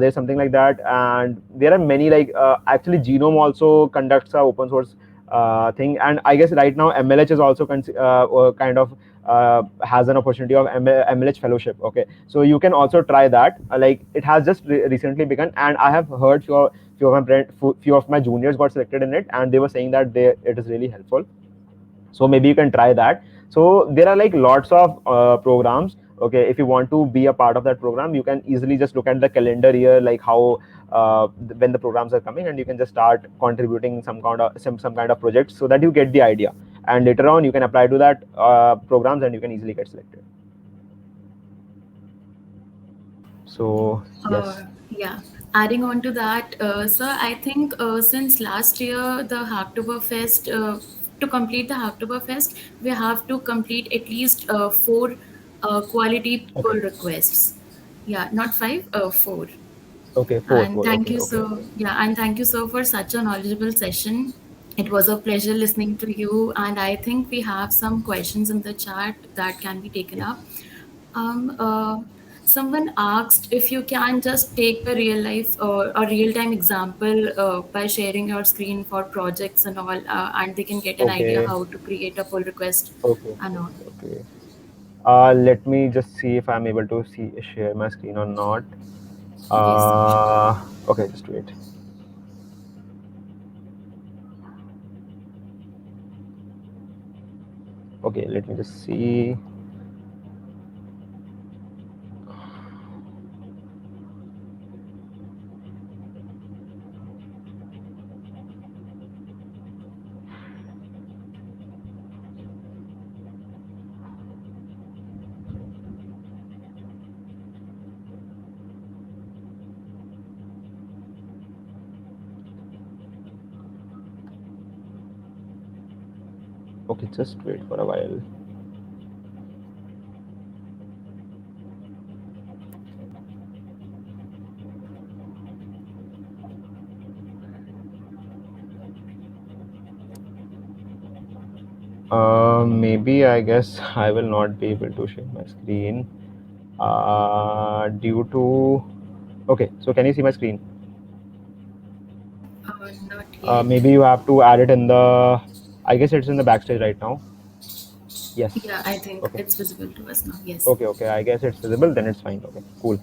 There's something like that, and there are many like actually Genome also conducts a open source thing, and I guess right now MLH is also kind of has an opportunity of MLH fellowship. Okay, so you can also try that. Like it has just recently begun, and I have heard few of my juniors got selected in it, and they were saying that it is really helpful. So maybe you can try that. So there are like lots of programs. Okay, if you want to be a part of that program, you can easily just look at the calendar year, like how when the programs are coming, and you can just start contributing some kind of projects so that you get the idea, and later on you can apply to that programs and you can easily get selected. So yes. Yeah, adding on to that, sir, I think since last year, the Hacktoberfest, to complete the Hacktoberfest, we have to complete at least four quality pull Okay. requests. Yeah, not five, four. Okay, And four. thank Okay, you, okay, sir. okay. Yeah, and thank you, sir, for such a knowledgeable session. It was a pleasure listening to you, and I think we have some questions in the chat that can be taken Yes. up. Um, uh, Someone asked if you can just take a real life or a real time example by sharing your screen for projects and all, and they can get an idea Okay. how to create a pull request Okay. and all. Okay. Okay. Let me just see if I'm able to share my screen or not. Yes, sir, sure. Okay, just wait. Okay, let me just see. Okay, just wait for a while. Maybe I guess I will not be able to share my screen due to. Okay, so can you see my screen? Not yet. Maybe you have to add it in the. I guess it's in the backstage right now. Yes. Yeah, I think Okay. it's visible to us now. Yes. Okay. Okay. I guess it's visible. Then it's fine. Okay. Cool.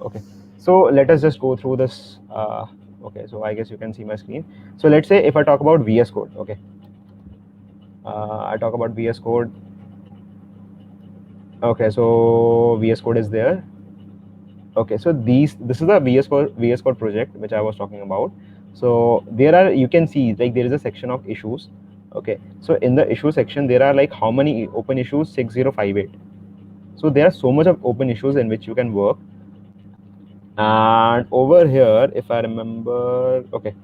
Okay. So let us just go through this. Okay. So I guess you can see my screen. So let's say if I talk about VS Code. Okay. I talk about VS Code. Okay. So VS Code is there. Okay, so this is the VS Code project which I was talking about. So there are, you can see, like there is a section of issues. Okay, so in the issue section there are like how many open issues? 6058. So there are so much of open issues in which you can work. And over here, if I remember, okay,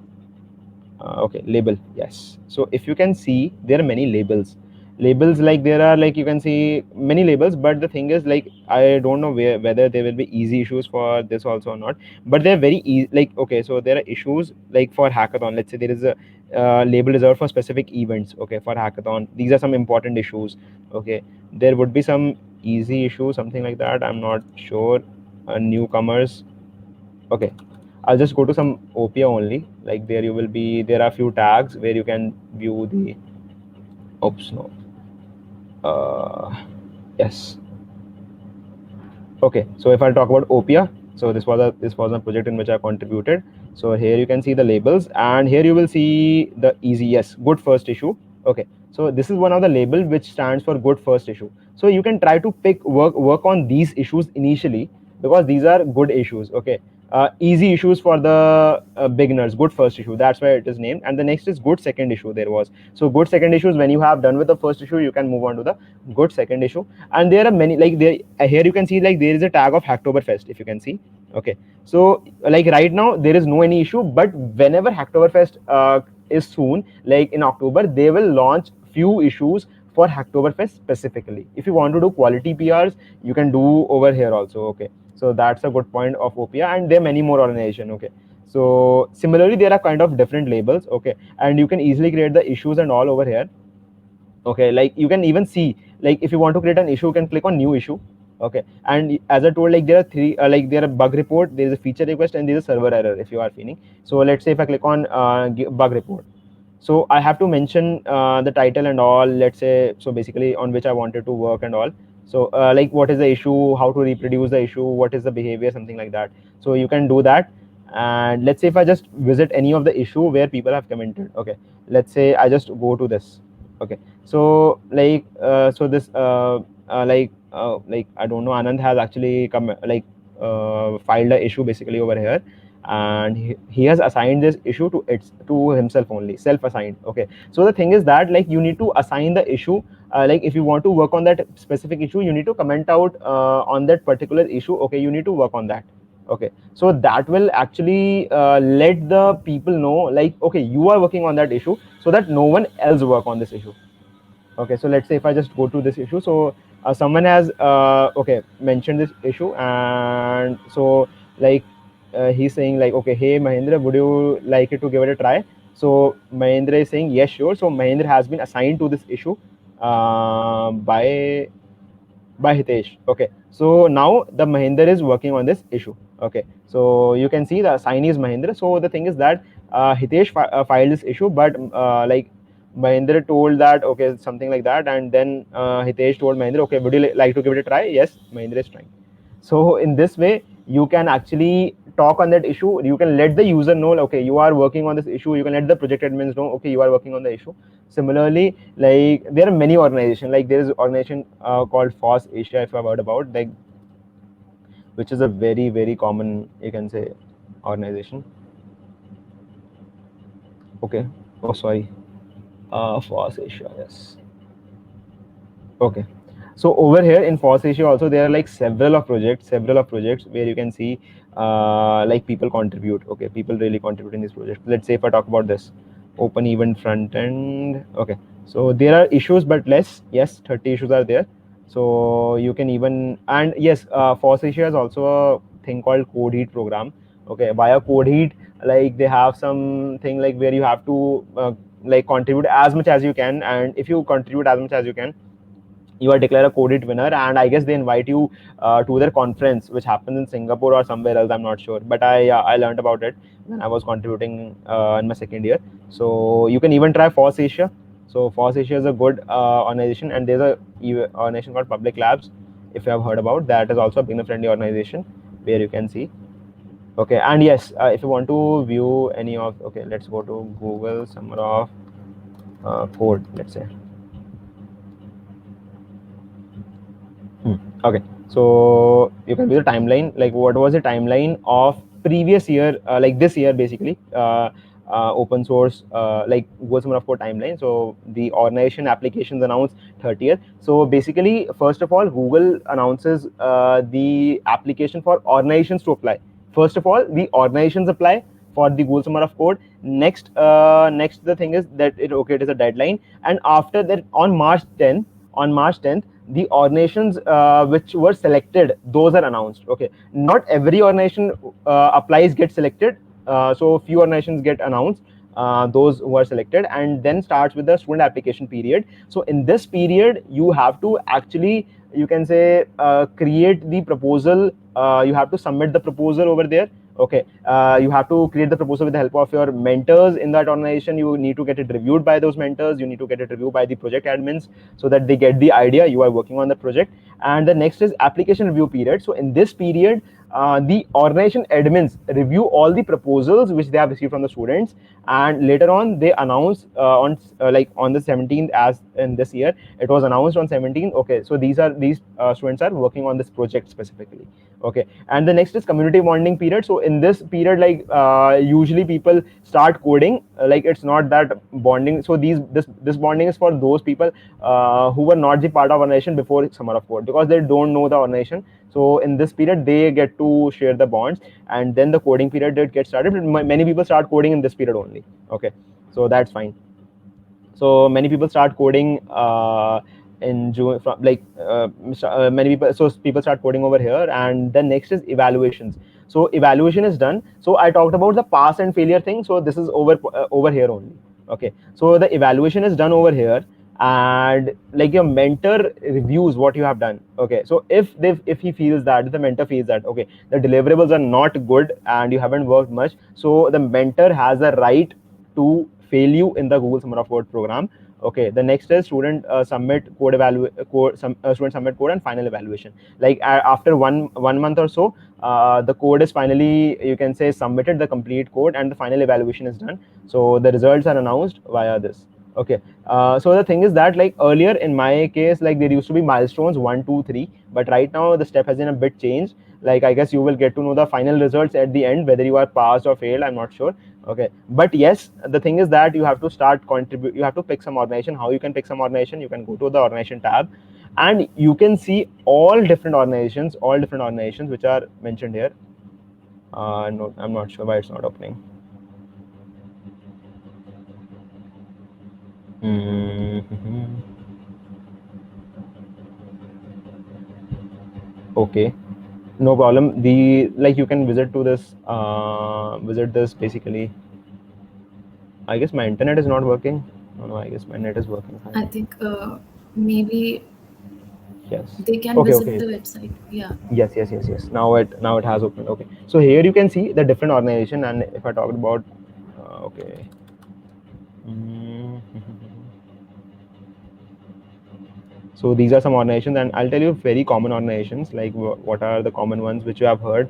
okay, label, yes. So if you can see, there are many labels, like there are, like you can see many labels, but the thing is, like I don't know whether there will be easy issues for this also or not, but they're very easy. Like, okay, so there are issues like for hackathon, let's say there is a label reserved for specific events. Okay, for hackathon, these are some important issues. Okay, there would be some easy issues, something like that, I'm not sure. Newcomers. Okay, I'll just go to some Opia only. Like there you will be, there are few tags where you can view the, oops, no. Yes. Okay, so if I talk about Opia, so this was a project in which I contributed. So here you can see the labels, and here you will see the easy, yes, good first issue. Okay, so this is one of the label which stands for good first issue. So you can try to work on these issues initially, because these are good issues. Okay, easy issues for the beginners, good first issue, that's why it is named. And the next is good second issue. There was, so good second issue is when you have done with the first issue, you can move on to the good second issue. And there are many, like there, here you can see, like there is a tag of Hacktoberfest, if you can see. Okay, so like right now there is no any issue, but whenever Hacktoberfest is soon, like in October, they will launch few issues for Hacktoberfest specifically. If you want to do quality PRs, you can do over here also. Okay, so that's a good point of Opia, and there are many more organizations. Okay, so similarly there are kind of different labels. Okay, and you can easily create the issues and all over here. Okay, like you can even see, like if you want to create an issue, you can click on new issue. Okay, and as I told, like there are three, like there are bug report, there is a feature request, and there is a server error if you are feeling. So let's say if I click on bug report, so I have to mention the title and all, let's say, so basically on which I wanted to work and all. So like what is the issue, how to reproduce the issue, what is the behavior, something like that. So you can do that. And let's say if I just visit any of the issue where people have commented. Okay, let's say I just go to this. Okay, so like so this like like I don't know, Anand has actually filed a issue basically over here, and he has assigned this issue to himself only, self-assigned. Okay, so the thing is that like you need to assign the issue. Like if you want to work on that specific issue, you need to comment out on that particular issue. Okay, you need to work on that. Okay, so that will actually let the people know like, okay, you are working on that issue, so that no one else work on this issue. Okay, so let's say if I just go to this issue, so someone has okay, mentioned this issue, and so like he's saying like, okay, hey Mahendra, would you like it to give it a try? So Mahendra is saying yes, sure. So Mahendra has been assigned to this issue by Hitesh. Okay, so now the Mahendra is working on this issue. Okay, so you can see the assignee is Mahendra. So the thing is that Hitesh filed this issue, but like Mahendra told that okay, something like that, and then Hitesh told Mahendra, okay, would you like to give it a try? Yes, Mahendra is trying. So in this way, you can actually talk on that issue. You can let the user know, okay, you are working on this issue. You can let the project admins know, okay, you are working on the issue. Similarly, like there are many organizations. Like there is an organization called FOSS Asia, if I've heard about, like, which is a very common, you can say, organization. Okay. Oh, sorry. FOSS Asia, yes. Okay, so over here in FOSS Asia also there are like several of projects where you can see like people contribute. Okay, people really contribute in this project. Let's say if I talk about this open event front end. Okay, so there are issues but less. Yes, 30 issues are there. So you can even, and yes, FOSS Asia has also a thing called Code Heat program. Okay, via Code Heat, like they have some thing like where you have to like contribute as much as you can, and if you contribute as much as you can, you are declared a Codit winner, and I guess they invite you to their conference, which happens in Singapore or somewhere else. I'm not sure, but I learned about it when I was contributing in my second year. So you can even try FOSS Asia. So FOSS Asia is a good organization, and there's a organization called Public Labs, if you have heard about. That is also a beginner-friendly organization where you can see. Okay, and yes, if you want to view any of, okay, let's go to Google Summer of Code, let's say. Okay, so you can view the timeline, like what was the timeline of previous year, like this year basically, open source, like Google Summer of Code timeline. So the organization applications announced 30th. So basically, first of all, Google announces the application for organizations to apply. First of all, the organizations apply for the Google Summer of Code. Next, the thing is that it is a deadline, and after that, on March 10th, the organizations which were selected, those are announced. Okay, not every organization applies get selected. So few organizations get announced, those who are selected, and then starts with the student application period. So in this period, you have to actually, you can say, create the proposal. You have to submit the proposal over there. Okay, you have to create the proposal with the help of your mentors in that organization. You need to get it reviewed by those mentors. You need to get it reviewed by the project admins, so that they get the idea you are working on the project. And the next is application review period. So in this period, the organization admins review all the proposals which they have received from the students, and later on they announce on the 17th, as in this year it was announced on 17th. Okay, so these students are working on this project specifically. Okay, and the next is community bonding period. So in this period, like usually people start coding, like it's not that bonding. So this bonding is for those people who were not the part of organization before Summer of Code, because they don't know the organization. So in this period they get to share the bonds, and then the coding period did get started. Many people start coding in this period only. Okay, so that's fine. So many people start coding in June, from like many people. So people start coding over here, and then next is evaluations. So evaluation is done. So I talked about the pass and failure thing. So this is over here only. Okay, so the evaluation is done over here, and like your mentor reviews what you have done. Okay, so if he feels that, if the mentor feels that, okay, the deliverables are not good and you haven't worked much, so the mentor has a right to fail you in the Google Summer of Code program. Okay, the next is student submit code student submit code and final evaluation. Like after one month or so, the code is finally, you can say, submitted, the complete code, and the final evaluation is done. So the results are announced via this. Okay. So the thing is that like earlier in my case, like there used to be milestones 1, 2, 3, but right now the step has been a bit changed. Like I guess you will get to know the final results at the end, whether you are passed or failed. I'm not sure. Okay. But yes, the thing is that you have to start contribute. You have to pick some organization. How you can pick some organization? You can go to the organization tab, and you can see all different organizations which are mentioned here. No, I'm not sure why it's not opening. Mhm. Okay, no problem. The like you can visit to this visit this basically. I guess my internet is not working. No, no, I guess my net is working I fine. think maybe Yes. they can Okay, visit okay. the website. Yeah. Yes. Now it has opened. Okay. So here you can see the different organization, and if I talk about okay. Mm. So these are some organizations, and I'll tell you very common organizations. Like what are the common ones which you have heard?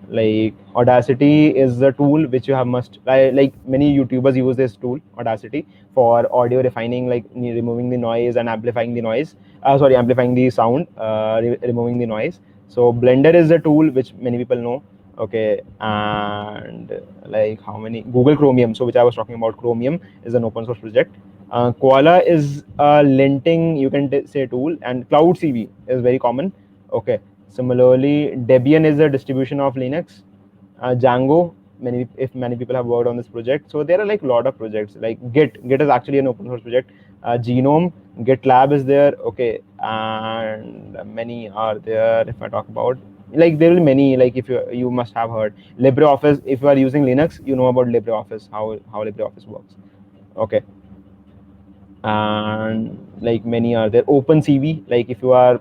Like Audacity is the tool which you have must like many YouTubers use this tool Audacity for audio refining, like removing the noise and amplifying the noise. Sorry, amplifying the sound, removing the noise. So Blender is a tool which many people know. Okay, and like how many Google Chromium. So which I was talking about, Chromium is an open source project. Koala is a linting, you can say, tool, and Cloud CV is very common. Okay. Similarly, Debian is a distribution of Linux. Django, many people have worked on this project. So there are like a lot of projects. Like Git is actually an open source project. Genome, GitLab is there. Okay, and many are there. If I talk about like there will be many. Like if you must have heard LibreOffice. If you are using Linux, you know about LibreOffice, how LibreOffice works. Okay, and like many are there. OpenCV, like if you are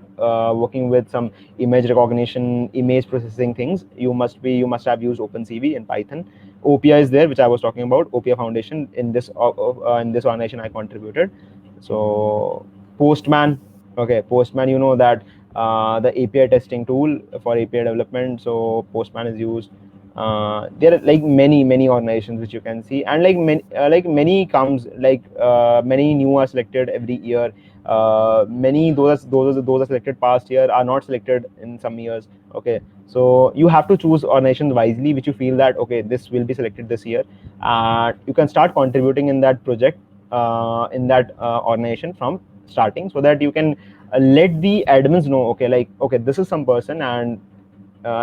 working with some image recognition, image processing things, you must have used OpenCV in Python. OPI is there, which I was talking about. OPI Foundation, in this organization I contributed. So Postman, okay, Postman, you know that the API testing tool for API development. So Postman is used. There are like many organizations which you can see, and like many comes, like many new are selected every year. Many those are selected past year are not selected in some years. Okay, so you have to choose organizations wisely which you feel that okay, this will be selected this year, and you can start contributing in that project, in that organization from starting, so that you can let the admins know, okay, like okay, this is some person, and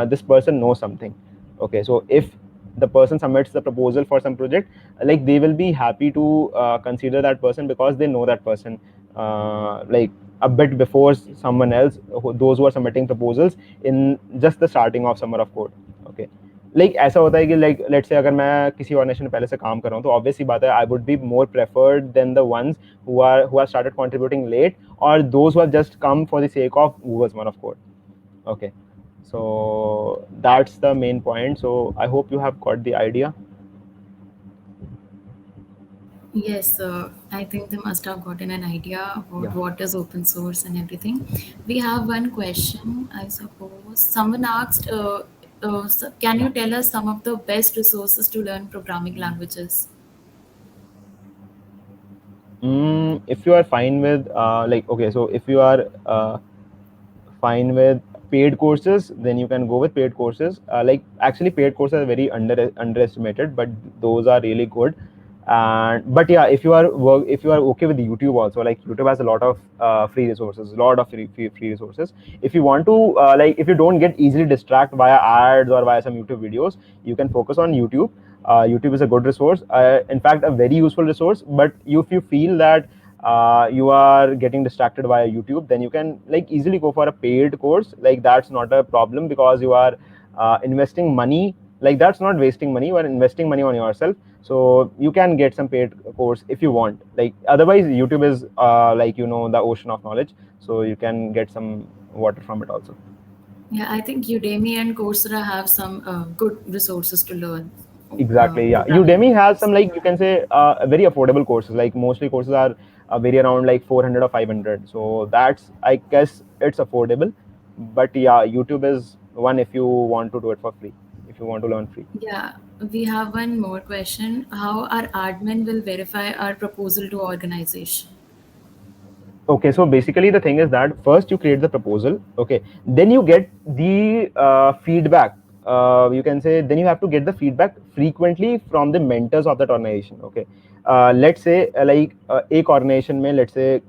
this person knows something. Okay, so if the person submits the proposal for some project, like they will be happy to consider that person because they know that person like a bit before someone else, those who are submitting proposals in just the starting of summer of code. Okay, like ऐसा होता है कि like let's say अगर मैं किसी organisation में पहले से काम कर रहा हूँ तो ऑब्वियस सी बात है I would be more preferred than the ones who are started contributing late और those who have just come for the sake of Google Summer of Code. Okay, so that's the main point. So I hope you have got the idea. Yes, I think they must have gotten an idea about Yeah. what is open source and everything. We have one question, I suppose. Someone asked, can Yeah. you tell us some of the best resources to learn programming languages? If you are fine with like okay, so if you are fine with paid courses, then you can go with paid courses. Like actually, paid courses are very underestimated, but those are really good. And but yeah, if you are okay with YouTube also, like YouTube has a lot of free resources, a lot of free resources. If you want to like if you don't get easily distracted via ads or via some YouTube videos, you can focus on YouTube. YouTube is a good resource, in fact a very useful resource. But if you feel that you are getting distracted via YouTube, then you can like easily go for a paid course. Like that's not a problem because you are investing money. Like that's not wasting money, you are investing money on yourself. So you can get some paid course if you want. Like otherwise YouTube is like the ocean of knowledge, so you can get some water from it also. Yeah, I think Udemy and Coursera have some good resources to learn Exactly, yeah. programming Udemy has languages. some, like you can say, very affordable courses. Like mostly courses are very around like 400 or 500. So that's, I guess, it's affordable. But yeah, YouTube is one if you want to do it for free, if you want to learn free. Yeah, We have one more question. How our admin will verify our proposal to organization? Okay, so basically the thing is that first you create the proposal, okay, then you get the feedback. You can say then you have to get the feedback frequently from the mentors of that organization. Okay, let's say एक organization में let's say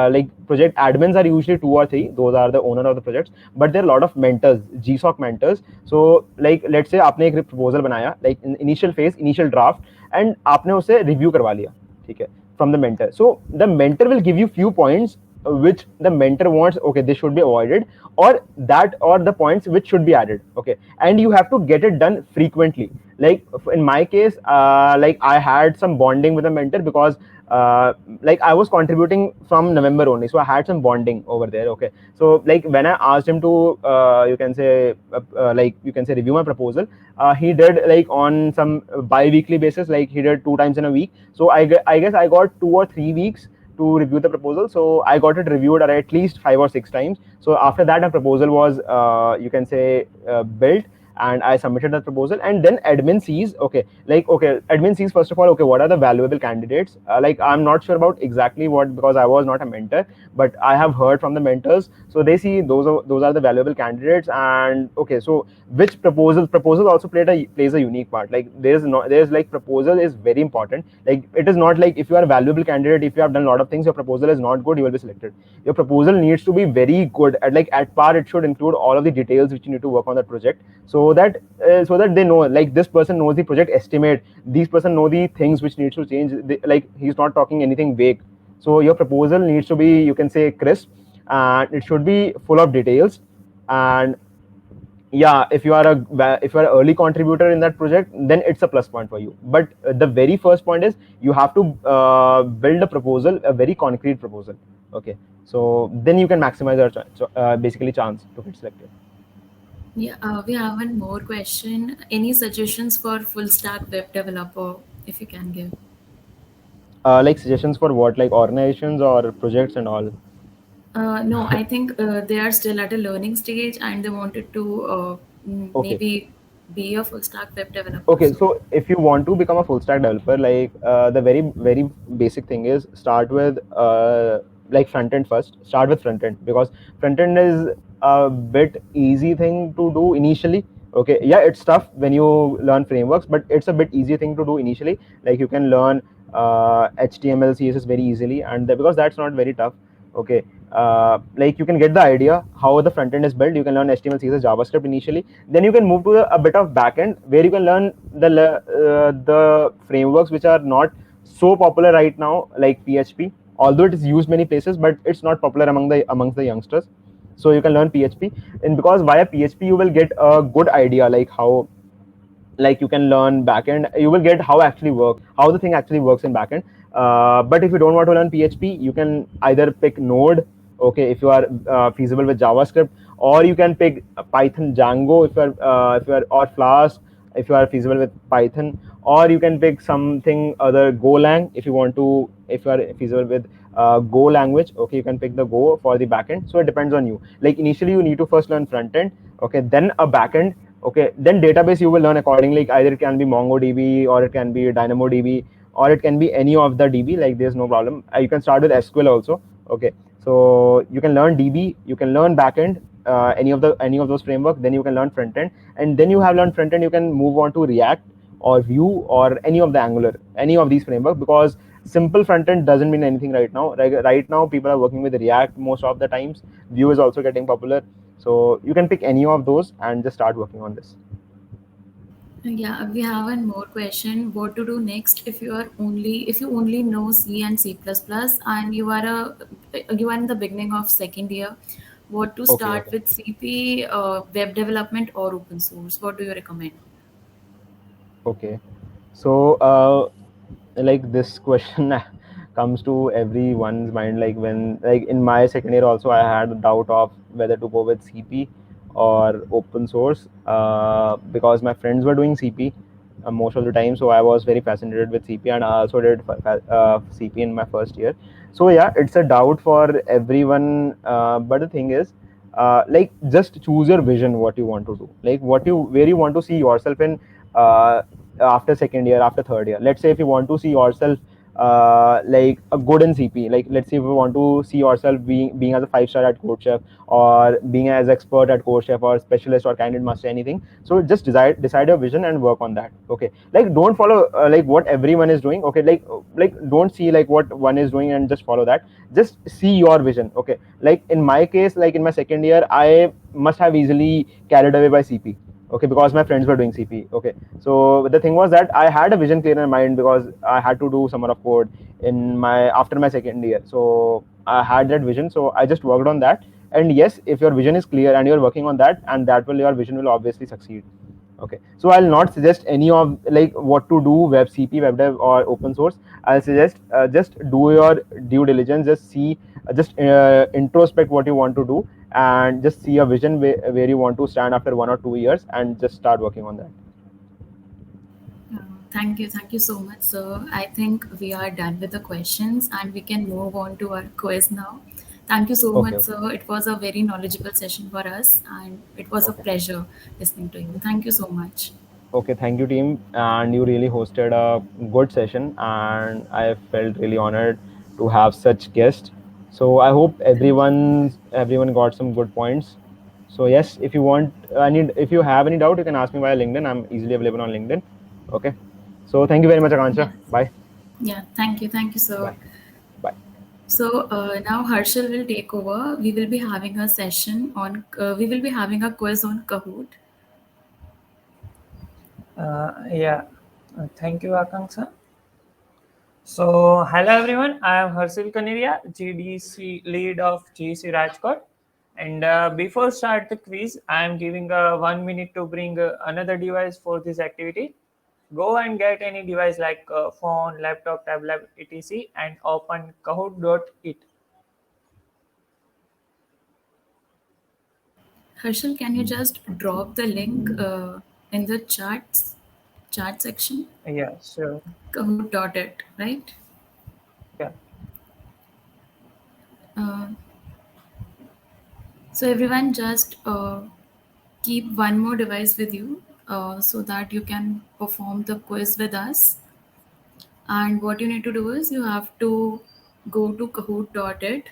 like project admins are usually 2 or 3. Those are the owner of the projects, but there are a lot of mentors, GSOC mentors. So like let's say आपने एक proposal बनाया like in initial phase, initial draft, and आपने उसे review करवा लिया, ठीक है, from the mentor. So the mentor will give you few points which the mentor wants, okay, this should be avoided, or that, or the points which should be added, okay, and you have to get it done frequently. Like in my case, like I had some bonding with the mentor because like I was contributing from November only, so I had some bonding over there. Okay, so like when I asked him to you can say like you can say review my proposal, he did like on some bi-weekly basis, like he did 2 times in a week. So I guess I got 2 or 3 weeks to review the proposal, so I got it reviewed at least 5 or 6 times. So after that a proposal was you can say built, and I submitted that proposal, and then admin sees, okay, like okay, admin sees first of all, okay, what are the valuable candidates, like I'm not sure about exactly what, because I was not a mentor, but I have heard from the mentors, so they see those are the valuable candidates. And okay, so which proposal also plays a unique part. Like there's like proposal is very important. Like it is not like if you are a valuable candidate, if you have done a lot of things, your proposal is not good, you will be selected. Your proposal needs to be very good, at like at par it should include all of the details which you need to work on that project, so that they know, like this person knows the project estimate, these person know the things which needs to change. Like he's not talking anything vague. So your proposal needs to be, you can say, crisp, and it should be full of details. And yeah, if you are an early contributor in that project, then it's a plus point for you. But the very first point is you have to build a proposal, a very concrete proposal. Okay, so then you can maximize your basically chance to get selected. Yeah, we have one more question. Any suggestions for full stack web developer, if you can give? Like suggestions for what, like organizations or projects and all? No, I think they are still at a learning stage and they wanted to Okay. maybe be a full stack web developer. Okay, So, so if you want to become a full stack developer, like the very basic thing is start with like front end first. Start with front end, because front end is a bit easy thing to do initially. Okay, yeah, it's tough when you learn frameworks, but it's a bit easy thing to do initially. Like you can learn HTML, CSS very easily, and because that's not very tough. Okay, like you can get the idea how the front end is built. You can learn HTML, CSS, JavaScript initially. Then you can move to a bit of backend where you can learn the frameworks which are not so popular right now, like PHP. Although it is used many places, but it's not popular amongst the youngsters. So you can learn PHP, and because via PHP you will get a good idea like how, like you can learn backend, you will get how the thing actually works in backend. But if you don't want to learn PHP, you can either pick Node, okay, if you are feasible with JavaScript, or you can pick Python, Django if you are, or Flask if you are feasible with Python, or you can pick something other, Golang if you want to, if you are feasible with Go language, okay, you can pick the Go for the backend. So it depends on you. Like initially you need to first learn front end, okay, then a backend, okay, then database you will learn accordingly. Either it can be MongoDB, or it can be DynamoDB, or it can be any of the DB. Like there's no problem. You can start with SQL also. Okay, so you can learn DB, you can learn backend, any of those frameworks. Then you can learn front end, and then you have learned front end, you can move on to React or Vue or any of the Angular, any of these frameworks, because simple front end doesn't mean anything right now. Right now people are working with React most of the times. Vue is also getting popular, so you can pick any of those and just start working on this. yeah, we have one more question. What to do next if you only know C and C++ and you are in the beginning of second year? What to Okay, start okay. with CP, web development, or open source? What do you recommend? Okay. So, like this question comes to everyone's mind. Like when, like in my second year, also I had a doubt of whether to go with CP or open source, because my friends were doing CP most of the time. So I was very fascinated with CP, and I also did CP in my first year. So yeah, it's a doubt for everyone. But the thing is, like just choose your vision, what you want to do, like where you want to see yourself in uh, after second year, after third year. Let's say if you want to see yourself like a good in CP, like let's say if you want to see yourself being as a 5 star at CodeChef, or being as expert at CodeChef, or specialist or candidate master, anything. So just decide your vision and work on that. Okay, like don't follow like what everyone is doing. Okay, like don't see like what one is doing and just follow that. Just see your vision. Okay, like in my case, like in my second year, I must have easily carried away by CP. Okay, because my friends were doing CP. Okay, so the thing was that I had a vision clear in mind, because I had to do summer of code in my after my second year. So I had that vision, so I just worked on that. And yes, if your vision is clear and you're working on that, and that will, your vision will obviously succeed. Okay, so I'll not suggest any of like what to do, web CP, web dev, or open source. I'll suggest just do your due diligence. Just see, just introspect what you want to do, and just see a vision where you want to stand after 1 or 2 years, and just start working on that. Thank you so much, sir. I think we are done with the questions and we can move on to our quiz now. Thank you so Okay, much, okay, sir. It was a very knowledgeable session for us and it was a okay. pleasure listening to you. Thank you so much. Okay, thank you, team. And you really hosted a good session, and I felt really honored to have such guests. So I hope Thank you. everyone got some good points. So yes, if you want, if you have any doubt, you can ask me via LinkedIn. I'm easily available on LinkedIn. Okay. So thank you very much, Akansha. Yes. Bye. Yeah, thank you. Thank you, sir. Bye. Bye. So now Harshal will take over. We will be having a session on, we will be having a quiz on Kahoot. Yeah, thank you, Akanksha. So, hello everyone. I am Harshil Kaneria, GDC lead of GC Rajkot. And before start the quiz, I am giving 1 minute to bring another device for this activity. Go and get any device like phone, laptop, tablet, etc. and open Kahoot.it. Harshal, can you just drop the link in the chat section? Yeah, sure. Kahoot.it, right? Yeah. Uh, so everyone just keep one more device with you so that you can perform the quiz with us. And what you need to do is you have to go to Kahoot.it.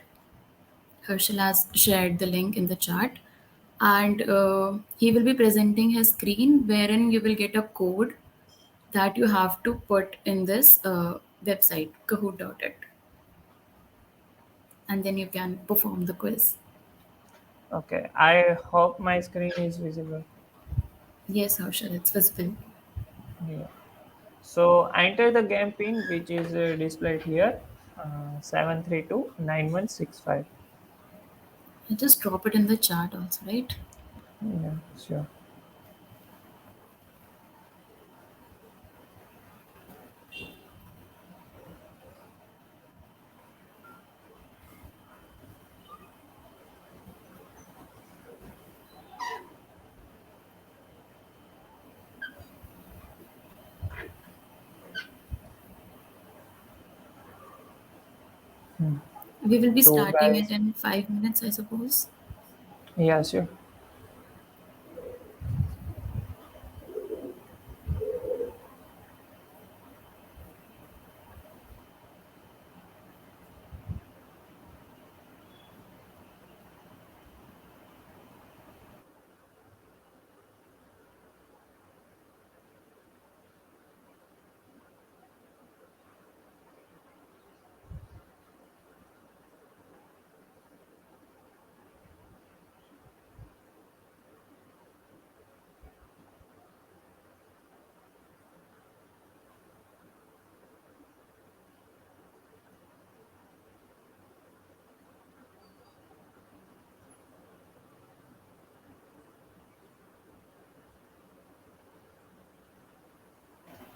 Herschel has shared the link in the chat. And he will be presenting his screen wherein you will get a code that you have to put in this website, Kahoot.it. And then you can perform the quiz. Okay. I hope my screen is visible. Yes, Herschel, it's visible. Yeah. So enter the game pin which is displayed here 7329165. I just drop it in the chat also, right? Yeah, sure. We will be So starting it guys, in 5 minutes, I suppose. yeah, sure.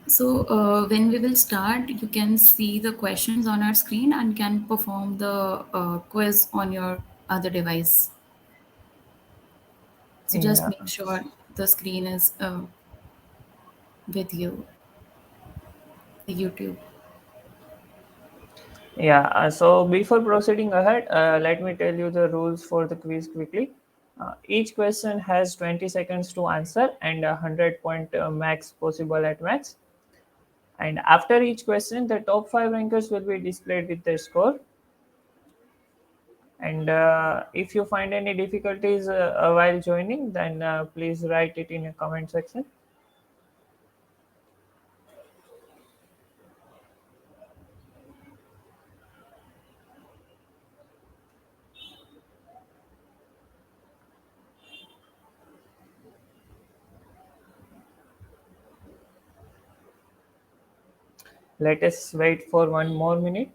So when we will start, you can see the questions on our screen and can perform the quiz on your other device. So just Yeah, make sure the screen is with you, the YouTube. yeah. So before proceeding ahead, let me tell you the rules for the quiz quickly. Each question has 20 seconds to answer and 100 point max possible at max. And after each question, the top 5 rankers will be displayed with their score. And if you find any difficulties while joining, then please write it in a comment section. Let us wait for 1 more minute.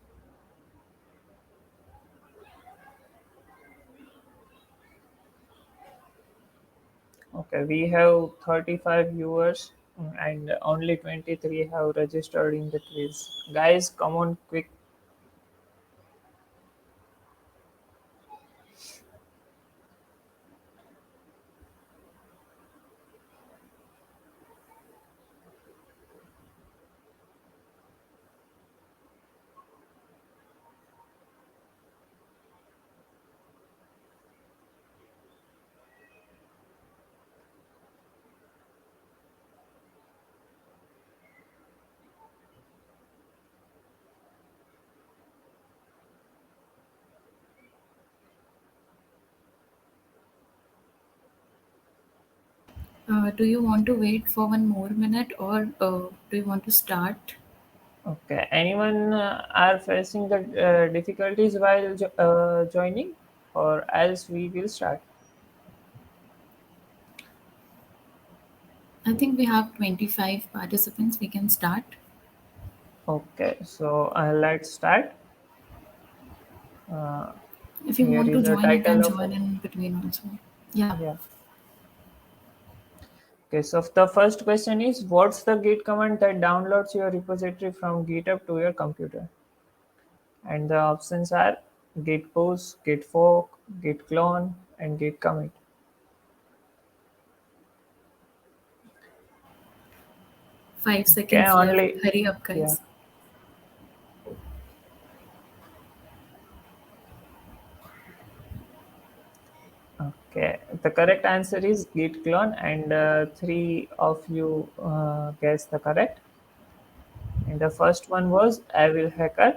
Okay, we have 35 viewers and only 23 have registered in the quiz. Guys, come on quick. Do you want to wait for 1 more minute, or do you want to start? Okay, anyone are facing the difficulties while joining, or else we will start. I think we have 25 participants. We can start. Okay, so let's start. Uh, If you Here want to is the join, you can title of join in between also. Yeah. yeah. Okay, so the first question is, what's the git command that downloads your repository from GitHub to your computer? And the options are git push, git fork, git clone, and git commit. 5 seconds Okay, left. only Hurry up, yeah. guys. Okay, the correct answer is git clone, and three of you guessed the correct. And the first one was Evil Hacker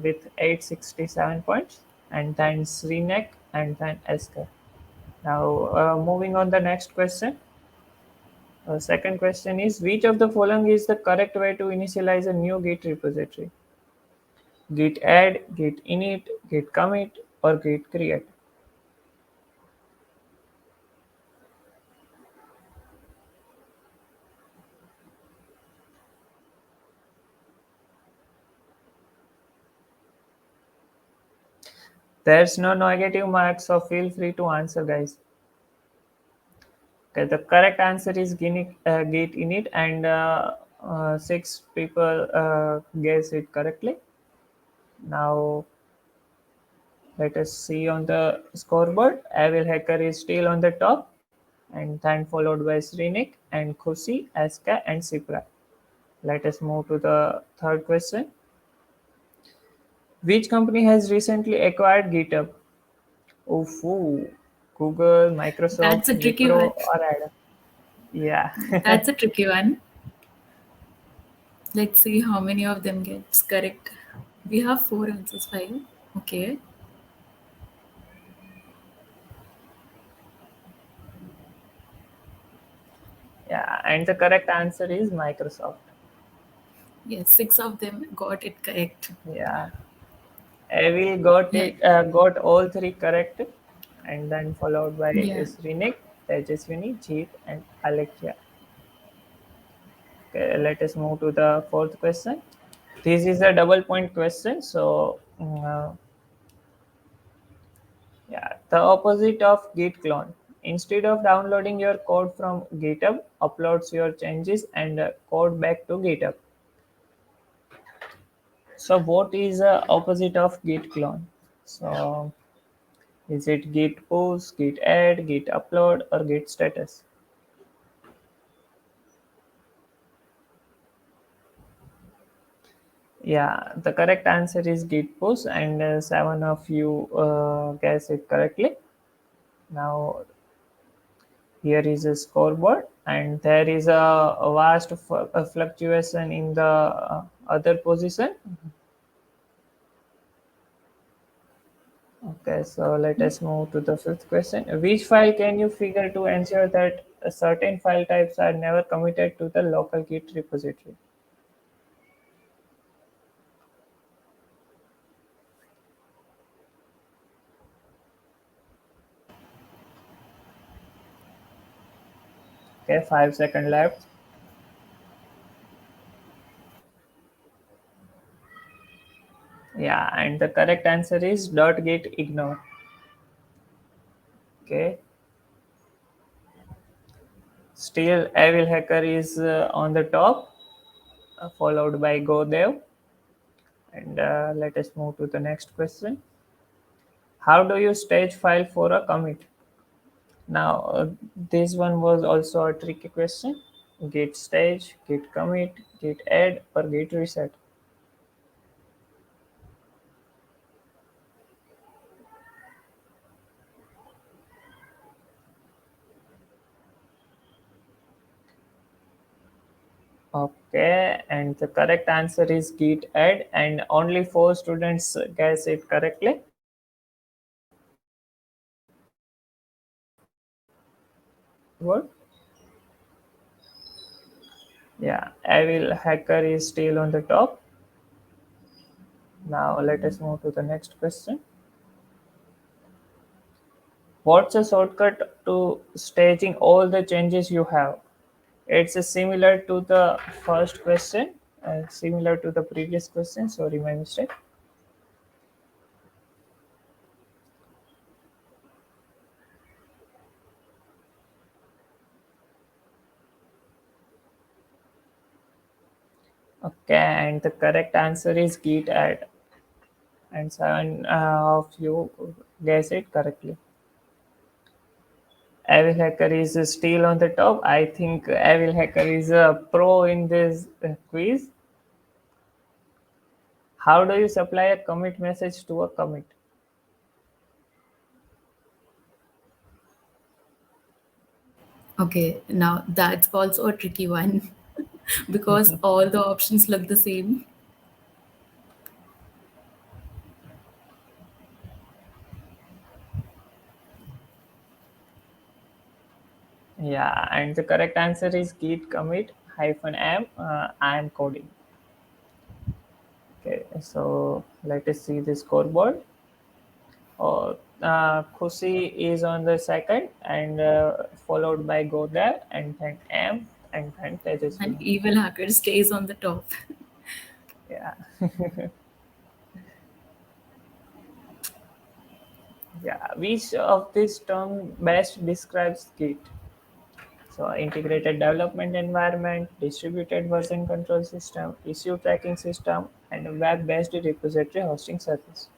with 867 points, and then Srinek, and then Esker. Now, moving on the next question. Second question is, which of the following is the correct way to initialize a new Git repository? Git add, Git init, Git commit, or Git create? There's no negative marks, so feel free to answer, guys. Okay, the correct answer is Git init, and six people guess it correctly. Now, let us see on the scoreboard. Evil Hacker is still on the top, and then followed by Srinik and Khushi, Aska, and Sipra. Let us move to the third question. Which company has recently acquired GitHub? Ooh, Google, That's Microsoft, a tricky one. Wipro, or Adam? Yeah. That's a tricky one. Let's see how many of them gets correct. We have four answers. Five. Okay. Yeah, and the correct answer is Microsoft. Yes, six of them got it correct. Yeah, Evil got Yeah. it, got all three correct, and then followed by Yeah. Srinik, Tejaswini, Jeet, and Alexia. Okay, let us move to the fourth question. This is a double point question, so yeah, the opposite of git clone. Instead of downloading your code from GitHub, uploads your changes and code back to GitHub. So what is the opposite of git clone? So is it git push, git add, git upload, or git status? Yeah, the correct answer is git push, and seven of you guess it correctly. Now here is a scoreboard, and there is a vast fluctuation in the other position. Okay, so let us move to the fifth question. Which file can you figure to ensure that certain file types are never committed to the local Git repository? Okay, 5 seconds left. Yeah, and the correct answer is .git ignore. Okay. Still, Evil Hacker is on the top, followed by GoDev. And let us move to the next question. How do you stage file for a commit? Now, this one was also a tricky question. Git stage, git commit, git add, or git reset. Okay, and the correct answer is git add, and only 4 students guess it correctly. What? Yeah, Evil Hacker is still on the top. Now let us move to the next question. What's a shortcut to staging all the changes you have? It's similar to the first question, similar to the previous question. Sorry, my mistake. Okay, and the correct answer is git add, and 7 of you guess it correctly. Evil Hacker is still on the top. I think Evil Hacker is a pro in this quiz. How do you supply a commit message to a commit? Okay, now that's also a tricky one because all the options look the same. Yeah, and the correct answer is git commit -m. I am coding. Okay, so let us see the scoreboard. Khushi is on the second, and followed by Goda, and then M, and then And Tejaswini. Evil Hacker stays on the top. Yeah, yeah. Which of this term best describes Git? So, integrated development environment, distributed version control system, issue tracking system, and a web-based repository hosting service.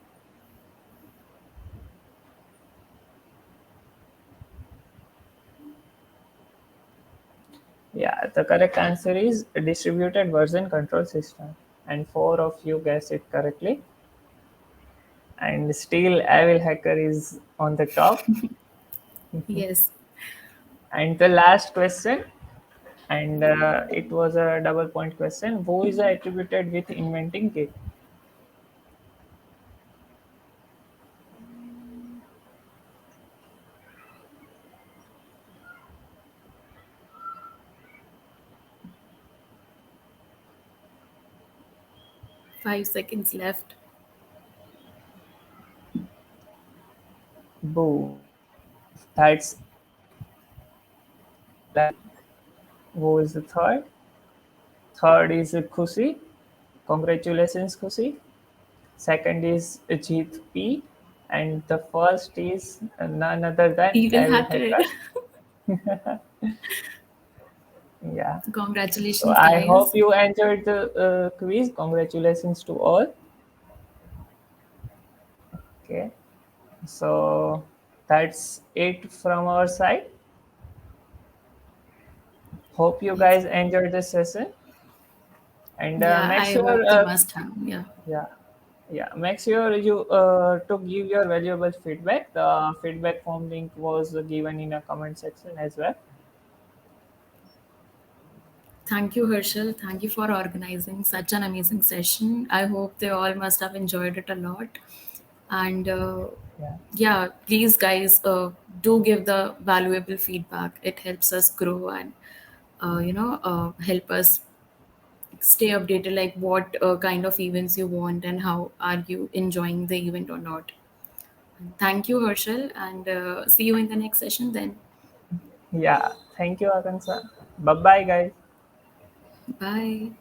Yeah, the correct answer is distributed version control system, and 4 of you guessed it correctly. And still, Evil Hacker is on the top. Yes. And the last question, and it was a double point question. Who is attributed with inventing Git? Five seconds left. Boo. That's who is the third? Third is Khushi. Congratulations, Khushi. Second is Jeet P. And the first is none other than Evil Evil Hacker. Hacker. Yeah. So Congratulations, I hope guys. you enjoyed the quiz. Congratulations to all. Okay. So that's it from our side. Hope you Yes. guys enjoyed this session, and Yeah, make I sure, hope they must have. Yeah. yeah, Yeah, make sure you to give your valuable feedback. The feedback form link was given in a comment section as well. Thank you, Herschel. Thank you for organizing such an amazing session. I hope they all must have enjoyed it a lot. And Yeah, yeah, please, guys, do give the valuable feedback. It helps us grow and, help us stay updated, like what kind of events you want and how are you enjoying the event or not. Thank you, Herschel, and see you in the next session then. yeah. Thank you, Akanksha. Bye bye, guys. Bye.